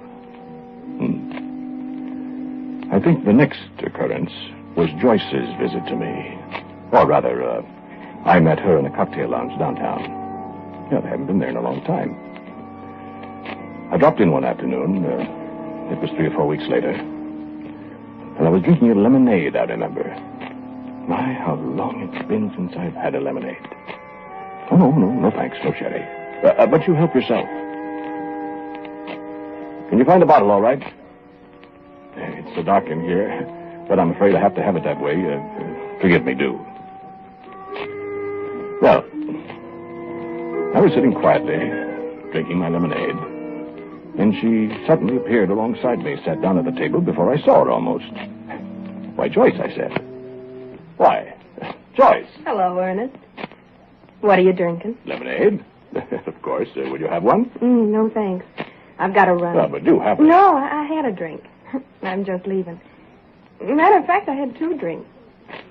I think the next occurrence was Joyce's visit to me. Or rather, I met her in a cocktail lounge downtown. I haven't been there in a long time. I dropped in one afternoon. It was 3 or 4 weeks later. And I was drinking a lemonade, I remember. My, how long it's been since I've had a lemonade. Oh, no thanks, no sherry. But you help yourself. Can you find the bottle, all right? It's so dark in here, but I'm afraid I have to have it that way. Forgive me, do. Well, I was sitting quietly, drinking my lemonade, and she suddenly appeared alongside me, sat down at the table before I saw her almost. Why, Joyce, I said. Why, Joyce. Hello, Ernest. What are you drinking? Lemonade. Of course. Will you have one? No, thanks. I've got to run. Well, but do have it. No, I had a drink. I'm just leaving. Matter of fact, I had 2 drinks.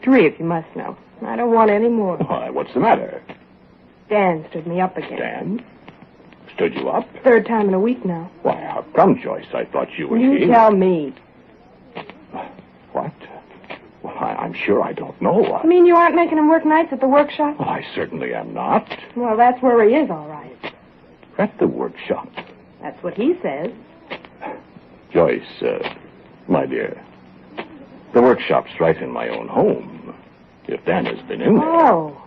3, if you must know. I don't want any more. Why, what's the matter? Dan stood me up again. Dan? Stood you up? 3rd time in a week now. Why, how come, Joyce? I thought you were You tell me. What? Well, I'm sure I don't know. You mean you aren't making him work nights at the workshop? Well, I certainly am not. Well, that's where he is, all right. At the workshop. That's what he says. Joyce, my dear, the workshop's right in my own home. If Dan has been in there... Oh.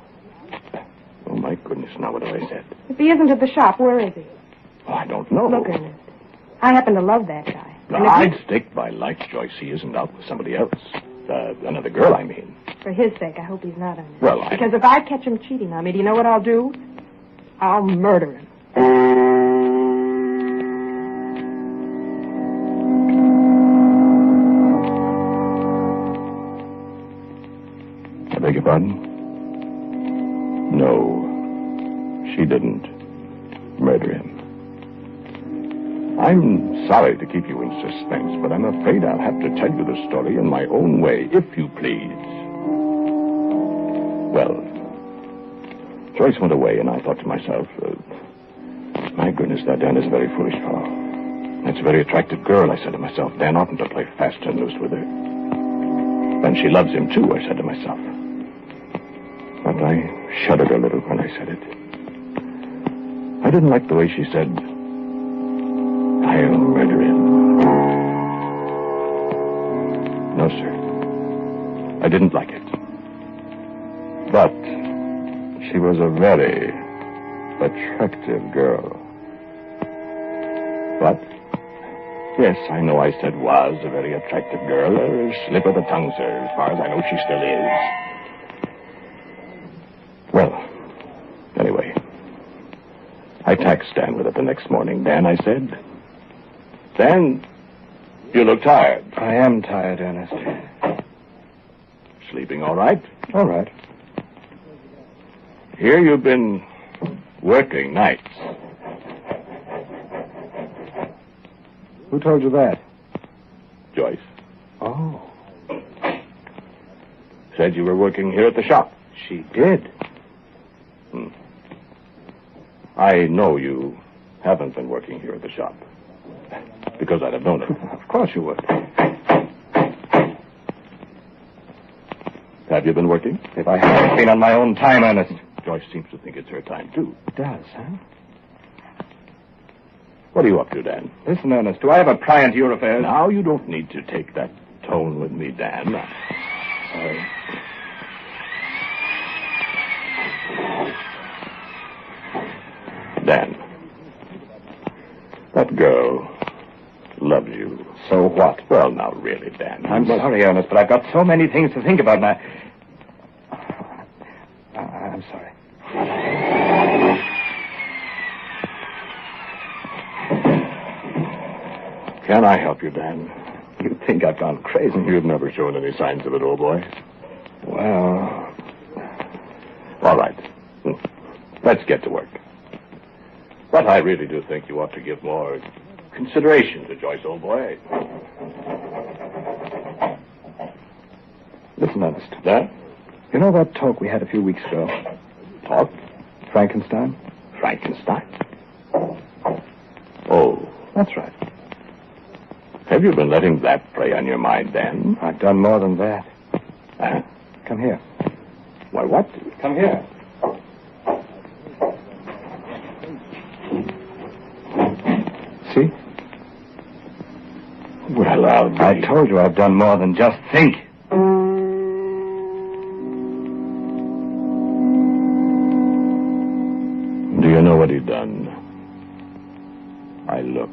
Oh, my goodness, now what have I said? If he isn't at the shop, where is he? Oh, I don't know. Look, Ernest, I happen to love that guy. Now, I'd stake my life, Joyce, he isn't out with somebody else. Another girl, I mean. For his sake, I hope he's not, Ernest. Well, Because if I catch him cheating on me, do you know what I'll do? I'll murder him. I beg your pardon? No, she didn't murder him. I'm sorry to keep you in suspense, but I'm afraid I'll have to tell you the story in my own way, if you please. Well, Joyce went away, and I thought to myself, my goodness, that Dan is a very foolish fellow. That's a very attractive girl, I said to myself. Dan oughtn't to play fast and loose with her. And she loves him, too, I said to myself. But I shuddered a little when I said it. I didn't like the way she said, I'll murder him. No, sir. I didn't like it. But she was a very attractive girl. But, yes, I know I said was a very attractive girl. A slip of the tongue, sir. As far as I know, she still is. Well, anyway, I taxed Dan with it the next morning. Dan, I said, Dan, you look tired. I am tired, Ernest. Sleeping all right? All right. Here you've been working nights. Who told you that? Joyce. Oh. Said you were working here at the shop. She did. I know you haven't been working here at the shop. Because I'd have known it. Of course you would. Have you been working? If I hadn't been on my own time, Ernest. Joyce seems to think it's her time, too. It does, huh? What are you up to, Dan? Listen, Ernest, do I have a pry into your affairs? Now, you don't need to take that tone with me, Dan. Sorry. Dan, that girl loves you. So what? Well, now, really, Dan. I'm sorry, Ernest, but I've got so many things to think about now. I'm sorry. Can I help you, Dan? You think I've gone crazy? You've never shown any signs of it, old boy. Well... All right. Let's get to work. But I really do think you ought to give more consideration to Joyce, old boy. Listen, Ernest. Huh? You know that talk we had a few weeks ago? Talk? Frankenstein? Frankenstein? Oh. That's right. Have you been letting that play on your mind, Dan? I've done more than that. Huh? Come here. Why, what? Come here. See? Well, I told you I've done more than just think. Do you know what he'd done? I looked.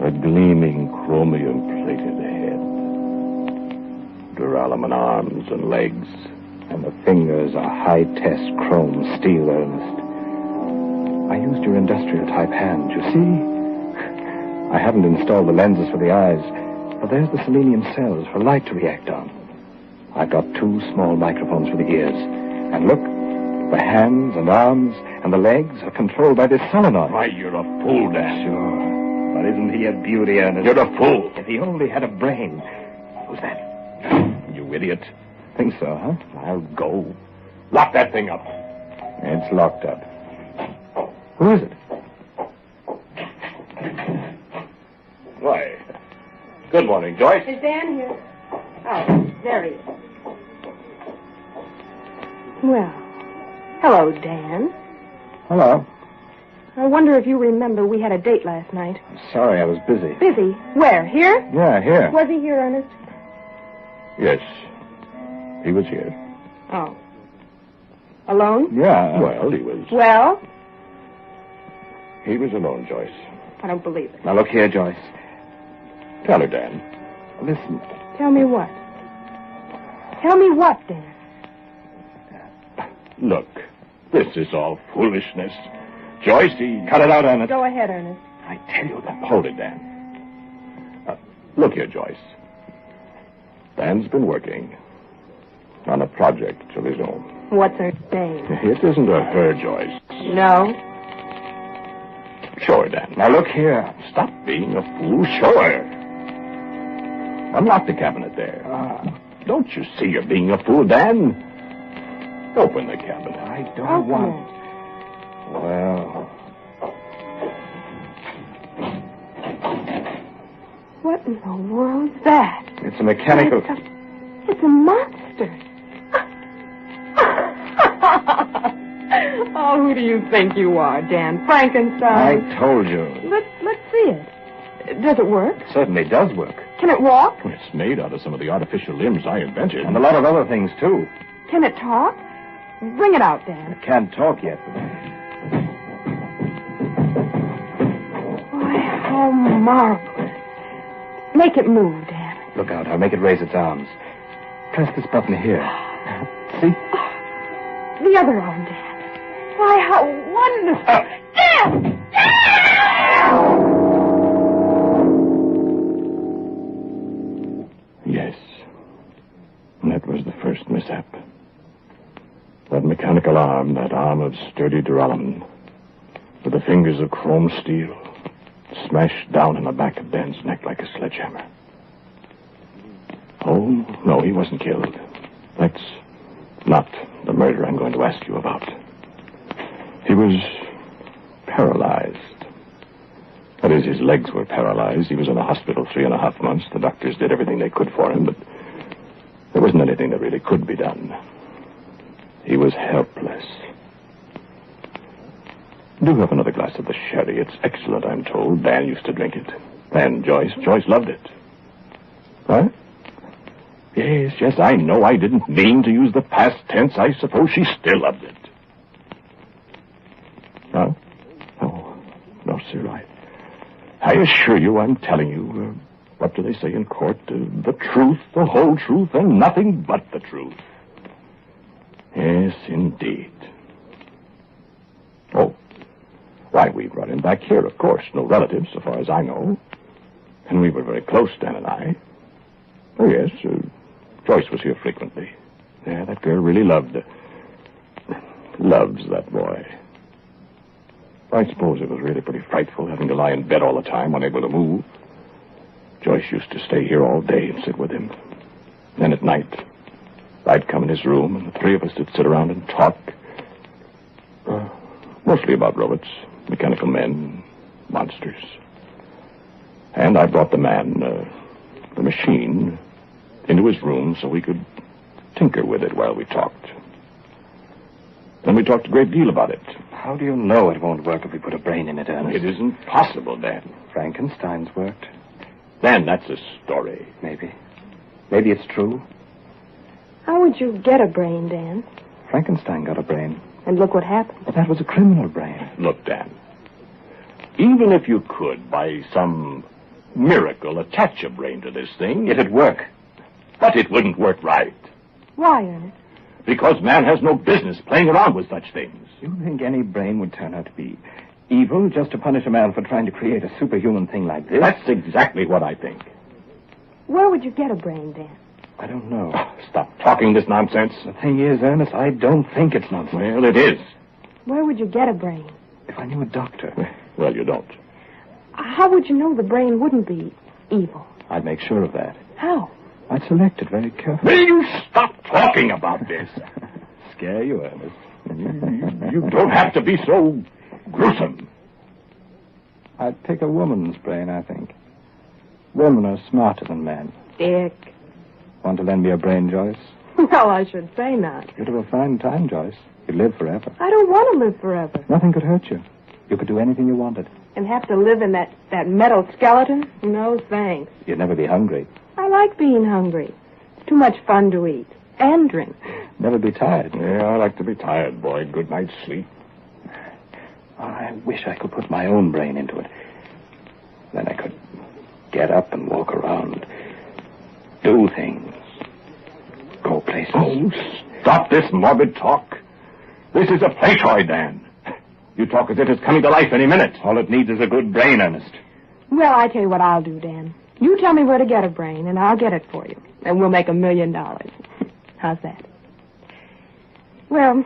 A gleaming chromium-plated head. Duralumin arms and legs. And the fingers are high-test chrome steel, Ernest. I used your industrial-type hand, you see? I haven't installed the lenses for the eyes, but there's the selenium cells for light to react on. I've got 2 small microphones for the ears. And look, The hands and arms and the legs are controlled by this solenoid. Why, you're a fool, Dan. Sure. But isn't he a beauty, Ernest? You're a fool. If he only had a brain. Who's that? You idiot. Think so, huh? I'll go. Lock that thing up. It's locked up. Who is it? Why? Good morning, Joyce. Is Dan here? Oh, there he is. Well, hello, Dan. Hello. I wonder if you remember we had a date last night. I'm sorry, I was busy. Busy? Where? Here? Yeah, here. Was he here, Ernest? Yes. He was here. Oh. Alone? Yeah. Well, he was. Well? He was alone, Joyce. I don't believe it. Now, look here, Joyce. Tell her, Dan. Listen. Tell me what? Tell me what, Dan? Look, this is all foolishness. Joyce, he... Cut it out, Ernest. Go ahead, Ernest. I tell you that. Hold it, Dan. Look here, Joyce. Dan's been working on a project of his own. What's her name? It isn't a her, Joyce. No. Show her, Dan. Now, look here. Stop being a fool. Show her. Unlock the cabinet there. Don't you see you're being a fool, Dan? Open the cabinet. I don't want... Well... What in the world's that? It's a mechanical... It's a monster. Oh, who do you think you are, Dan? Frankenstein? I told you. Let's see it. Does it work? It certainly does work. Can it walk? It's made out of some of the artificial limbs I invented. And a lot of other things, too. Can it talk? Bring it out, Dan. It can't talk yet. Why, how marvelous. Make it move, Dan. Look out. I'll make it raise its arms. Press this button here. See? The other arm, Dan. Why, how wonderful. Dan! Yes. That was the first mishap. That mechanical arm, that arm of sturdy duralumin, with the fingers of chrome steel, smashed down in the back of Dan's neck like a sledgehammer. Oh, no, he wasn't killed. That's not the murder I'm going to ask you about. He was paralyzed. That is, his legs were paralyzed. He was in the hospital 3.5 months. The doctors did everything they could for him, but there wasn't anything that really could be done. He was helpless. Do have another glass of the sherry. It's excellent, I'm told. Dan used to drink it. And Joyce loved it. Huh? Yes, I know I didn't mean to use the past tense. I suppose she still loved it. Huh? No, sir, I assure you I'm telling you, what do they say in court? The truth, the whole truth, and nothing but the truth. Yes, indeed. Oh, why, we brought him back here, of course. No relatives, so far as I know. And we were very close, Dan and I. Oh, yes, Joyce was here frequently. Yeah, that girl really loves that boy. I suppose it was really pretty frightful having to lie in bed all the time, unable to move. Joyce used to stay here all day and sit with him. Then at night, I'd come in his room, and the three of us would sit around and talk. Mostly about robots, mechanical men, monsters. And I brought the machine, into his room so we could tinker with it while we talked. And we talked a great deal about it. How do you know it won't work if we put a brain in it, Ernest? It isn't possible, Dan. Frankenstein's worked. Dan, that's a story. Maybe. Maybe it's true. How would you get a brain, Dan? Frankenstein got a brain. And look what happened. But that was a criminal brain. Look, Dan. Even if you could, by some miracle, attach a brain to this thing... It'd work. But it wouldn't work right. Why, Ernest? Because man has no business playing around with such things. You think any brain would turn out to be evil just to punish a man for trying to create a superhuman thing like this? That's exactly what I think. Where would you get a brain, Dan? I don't know. Stop talking this nonsense. The thing is, Ernest, I don't think it's nonsense. Well, it is. Where would you get a brain? If I knew a doctor. Well, you don't. How would you know the brain wouldn't be evil? I'd make sure of that. How? I'd select it very carefully. Will you stop talking about this? Scare you, Ernest. You don't have to be so gruesome. I'd pick a woman's brain, I think. Women are smarter than men. Dick. Want to lend me a brain, Joyce? Well, I should say not. You'd have a fine time, Joyce. You'd live forever. I don't want to live forever. Nothing could hurt you. You could do anything you wanted. And have to live in that metal skeleton? No, thanks. You'd never be hungry. I like being hungry. It's too much fun to eat. And drink. Never be tired. Yeah, I like to be tired, boy. Good night's sleep. I wish I could put my own brain into it. Then I could get up and walk around. Do things. Go places. Oh, stop this morbid talk. This is a play toy, Dan. You talk as if it's coming to life any minute. All it needs is a good brain, Ernest. Well, I tell you what I'll do, Dan. You tell me where to get a brain, and I'll get it for you. And we'll make $1 million. How's that? Well,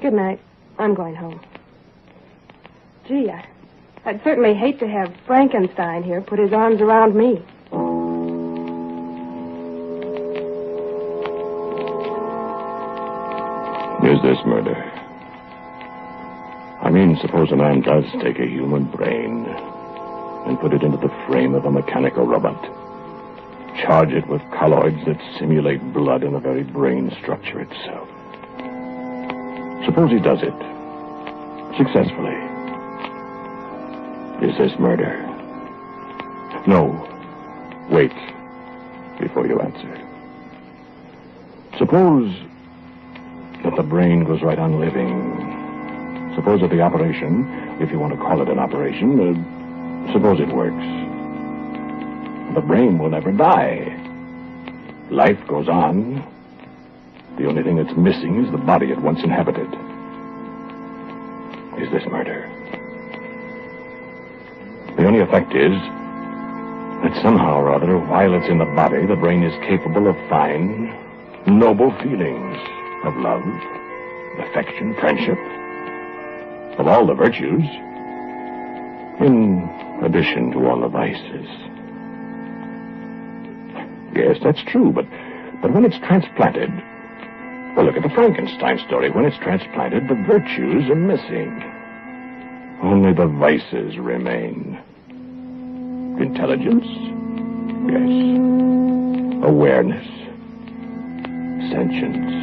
good night. I'm going home. Gee, I'd certainly hate to have Frankenstein here put his arms around me. Is this murder? I mean, suppose a man does take a human brain and put it into the frame of a mechanical robot. Charge it with colloids that simulate blood in the very brain structure itself. Suppose he does it successfully. Is this murder? No. Wait before you answer. Suppose that the brain goes right on living. Suppose that the operation, if you want to call it an operation, suppose it works. The brain will never die. Life goes on. The only thing that's missing is the body it once inhabited. Is this murder? The only effect is that somehow or other, while it's in the body, the brain is capable of fine, noble feelings of love, affection, friendship, of all the virtues, in addition to all the vices. Yes, that's true, but when it's transplanted, well, look at the Frankenstein story. When it's transplanted, the virtues are missing. Only the vices remain. Intelligence? Yes. Awareness. Sentience.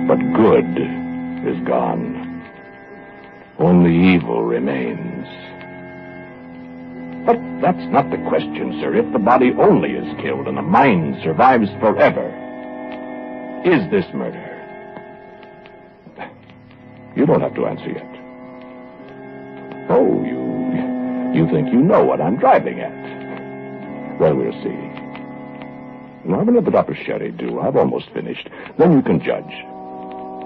But good is gone. Only evil remains. But that's not the question, sir. If the body only is killed and the mind survives forever, is this murder? You don't have to answer yet. Oh, you think you know what I'm driving at. Well, we'll see. Now, let the Dr. Sherry do. I've almost finished. Then you can judge.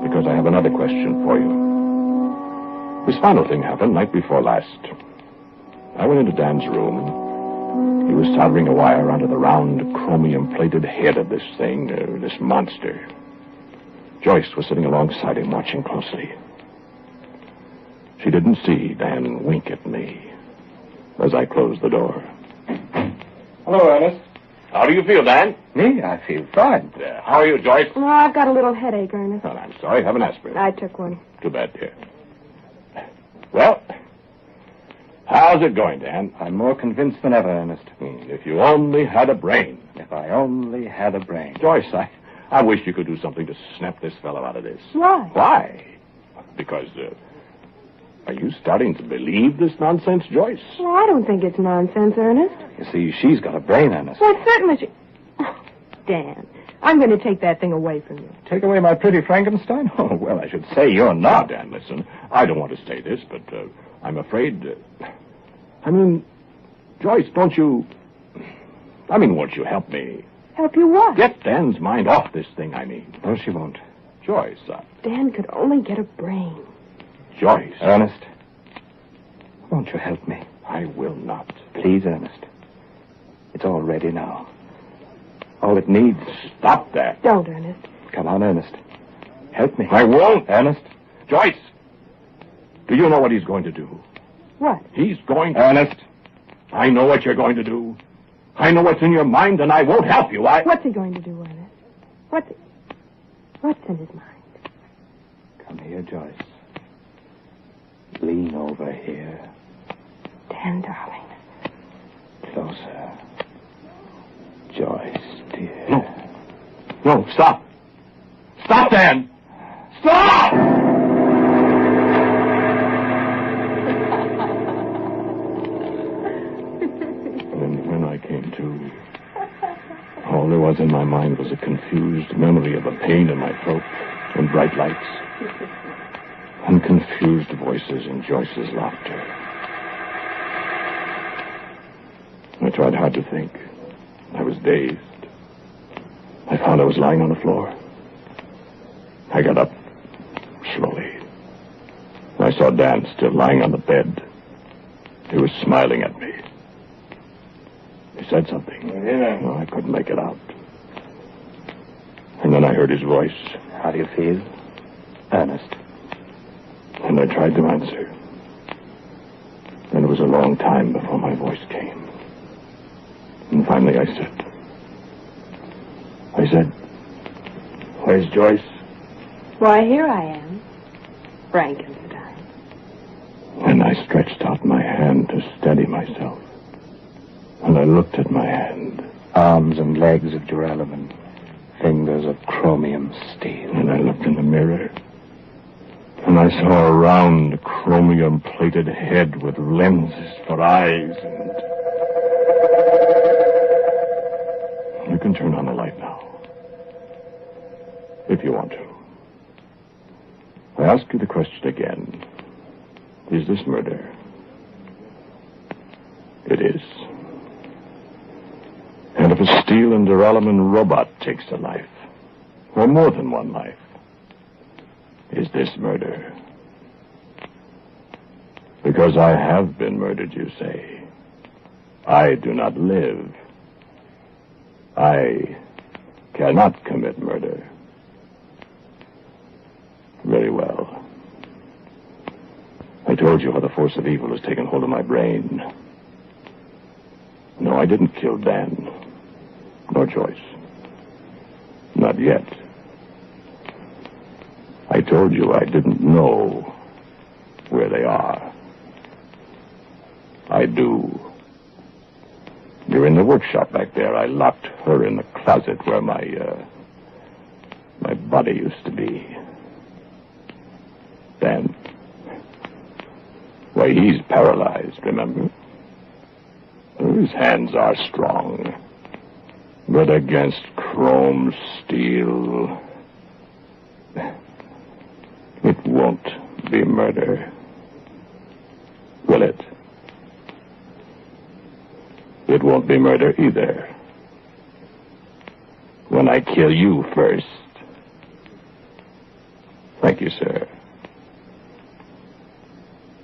Because I have another question for you. This final thing happened night before last. I went into Dan's room. He was soldering a wire onto the round, chromium-plated head of this thing, this monster. Joyce was sitting alongside him, watching closely. She didn't see Dan wink at me as I closed the door. Hello, Ernest. How do you feel, Dan? Me? I feel fine. How are you, Joyce? Well, I've got a little headache, Ernest. Well, I'm sorry. Have an aspirin. I took one. Too bad, dear. Well, how's it going, Dan? I'm more convinced than ever, Ernest. If you only had a brain. If I only had a brain. Joyce, I wish you could do something to snap this fellow out of this. Why? Why? Because, are you starting to believe this nonsense, Joyce? Well, I don't think it's nonsense, Ernest. You see, she's got a brain, Ernest. Well, certainly she... Oh, Dan, I'm going to take that thing away from you. Take away my pretty Frankenstein? Oh, well, I should say you're not. Now, Dan, listen. I don't want to say this, but I'm afraid... Joyce, don't you... won't you help me? Help you what? Get Dan's mind off this thing, No, she won't. Joyce, Dan could only get a brain. Joyce. Ernest, won't you help me? I will not. Please, Ernest. It's all ready now. All it needs. Stop that. Don't, Ernest. Come on, Ernest. Help me. I won't. Ernest. Joyce! Do you know what he's going to do? What? He's going to... Ernest. I know what you're going to do. I know what's in your mind, and I won't help you. What's he going to do, Ernest? What's in his mind? Come here, Joyce. Lean over here. Dan, darling. Closer. Joyce, dear. No, stop. Stop, Dan! Stop! When I came to, all there was in my mind was a confused memory of a pain in my throat and bright lights and confused voices and Joyce's laughter. I tried hard to think. I was dazed. I found I was lying on the floor. I got up slowly. I saw Dan still lying on the bed. He was smiling at me. He said something. No, I couldn't make it out. And then I heard his voice. How do you feel? Ernest. And I tried to answer. And it was a long time before my voice came. And finally I said, where's Joyce? Why, here I am. Frankenstein. And I stretched out my hand to steady myself. And I looked at my hand. Arms and legs of duralumin. Fingers of chromium steel. And I looked in the mirror. And I saw a round, chromium-plated head with lenses for eyes and... You can turn on the light now. If you want to. I ask you the question again. Is this murder? It is. And if a steel and duralumin robot takes a life, or more than one life, is this murder? Because I have been murdered, you say. I do not live. I cannot commit murder. Very well. I told you how the force of evil has taken hold of my brain. No, I didn't kill Dan. Nor Joyce. Not yet. I told you I didn't know where they are. I do. You're in the workshop back there. I locked her in the closet where my body used to be. Dan. Why, he's paralyzed, remember? His hands are strong. But against chrome steel, it won't be murder. Will it? It won't be murder either. When I kill you first. Thank you, sir.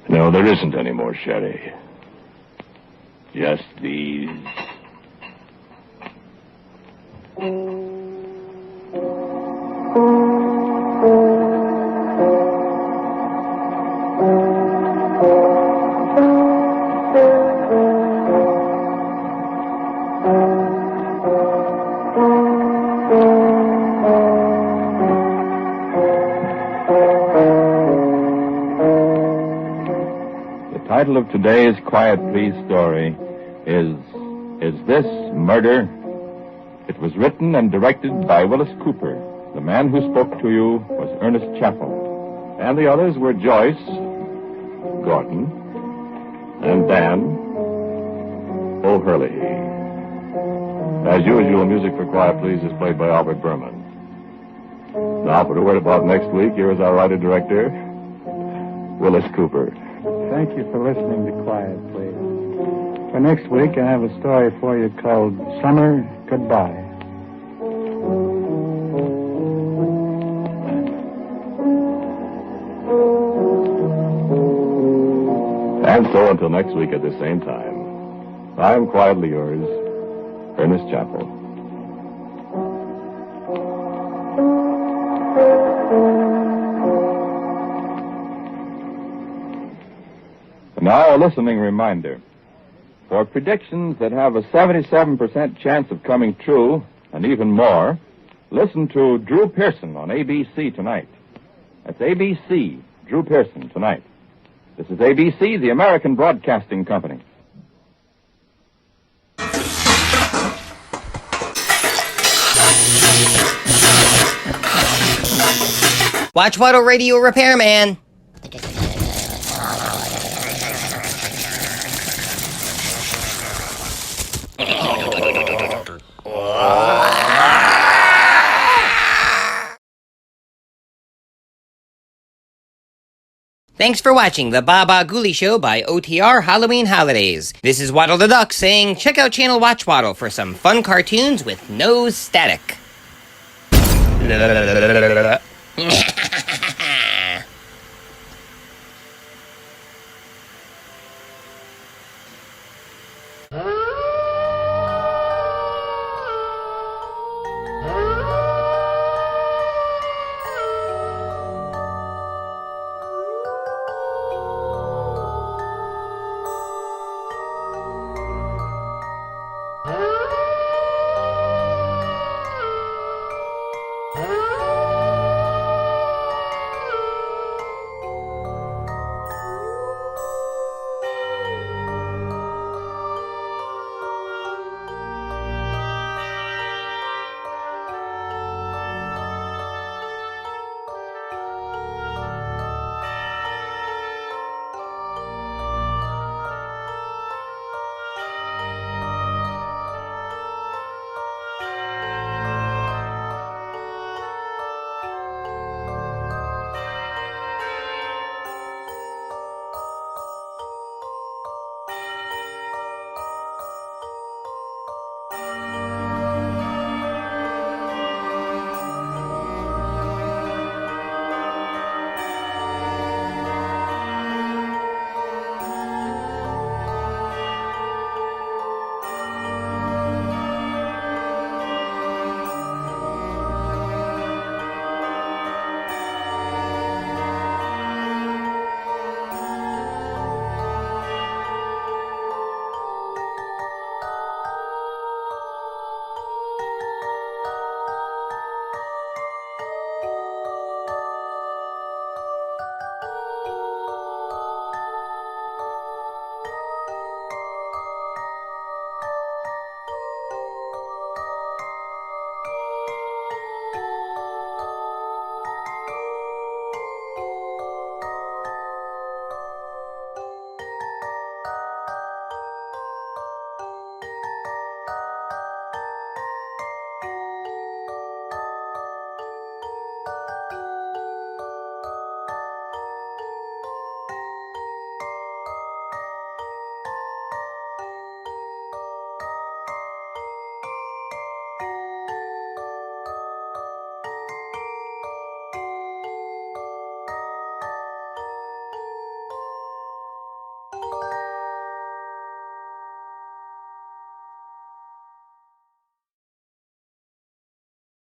No, there isn't any more sherry. Just these. The title of today's Quiet Please story is This Murder? It was written and directed by Willis Cooper. The man who spoke to you was Ernest Chappell. And the others were Joyce, Gordon, and Dan O'Hurley. As usual, music for Quiet Please is played by Albert Berman. Now, for a word about next week, here is our writer-director, Willis Cooper. Thank you for listening to Quiet Please. For next week, I have a story for you called Summer Goodbye. And so, until next week at the same time, I am quietly yours, Ernest Chappell. Now, a listening reminder. For predictions that have a 77% chance of coming true, and even more, listen to Drew Pearson on ABC tonight. That's ABC, Drew Pearson, tonight. This is ABC, the American Broadcasting Company. Watchwaddle Radio Repairman. Thanks for watching the Bah Ghoulie Show by OTR Halloween Holidays. This is Waddle the Duck saying check out channel Watchwaddle for some fun cartoons with no static.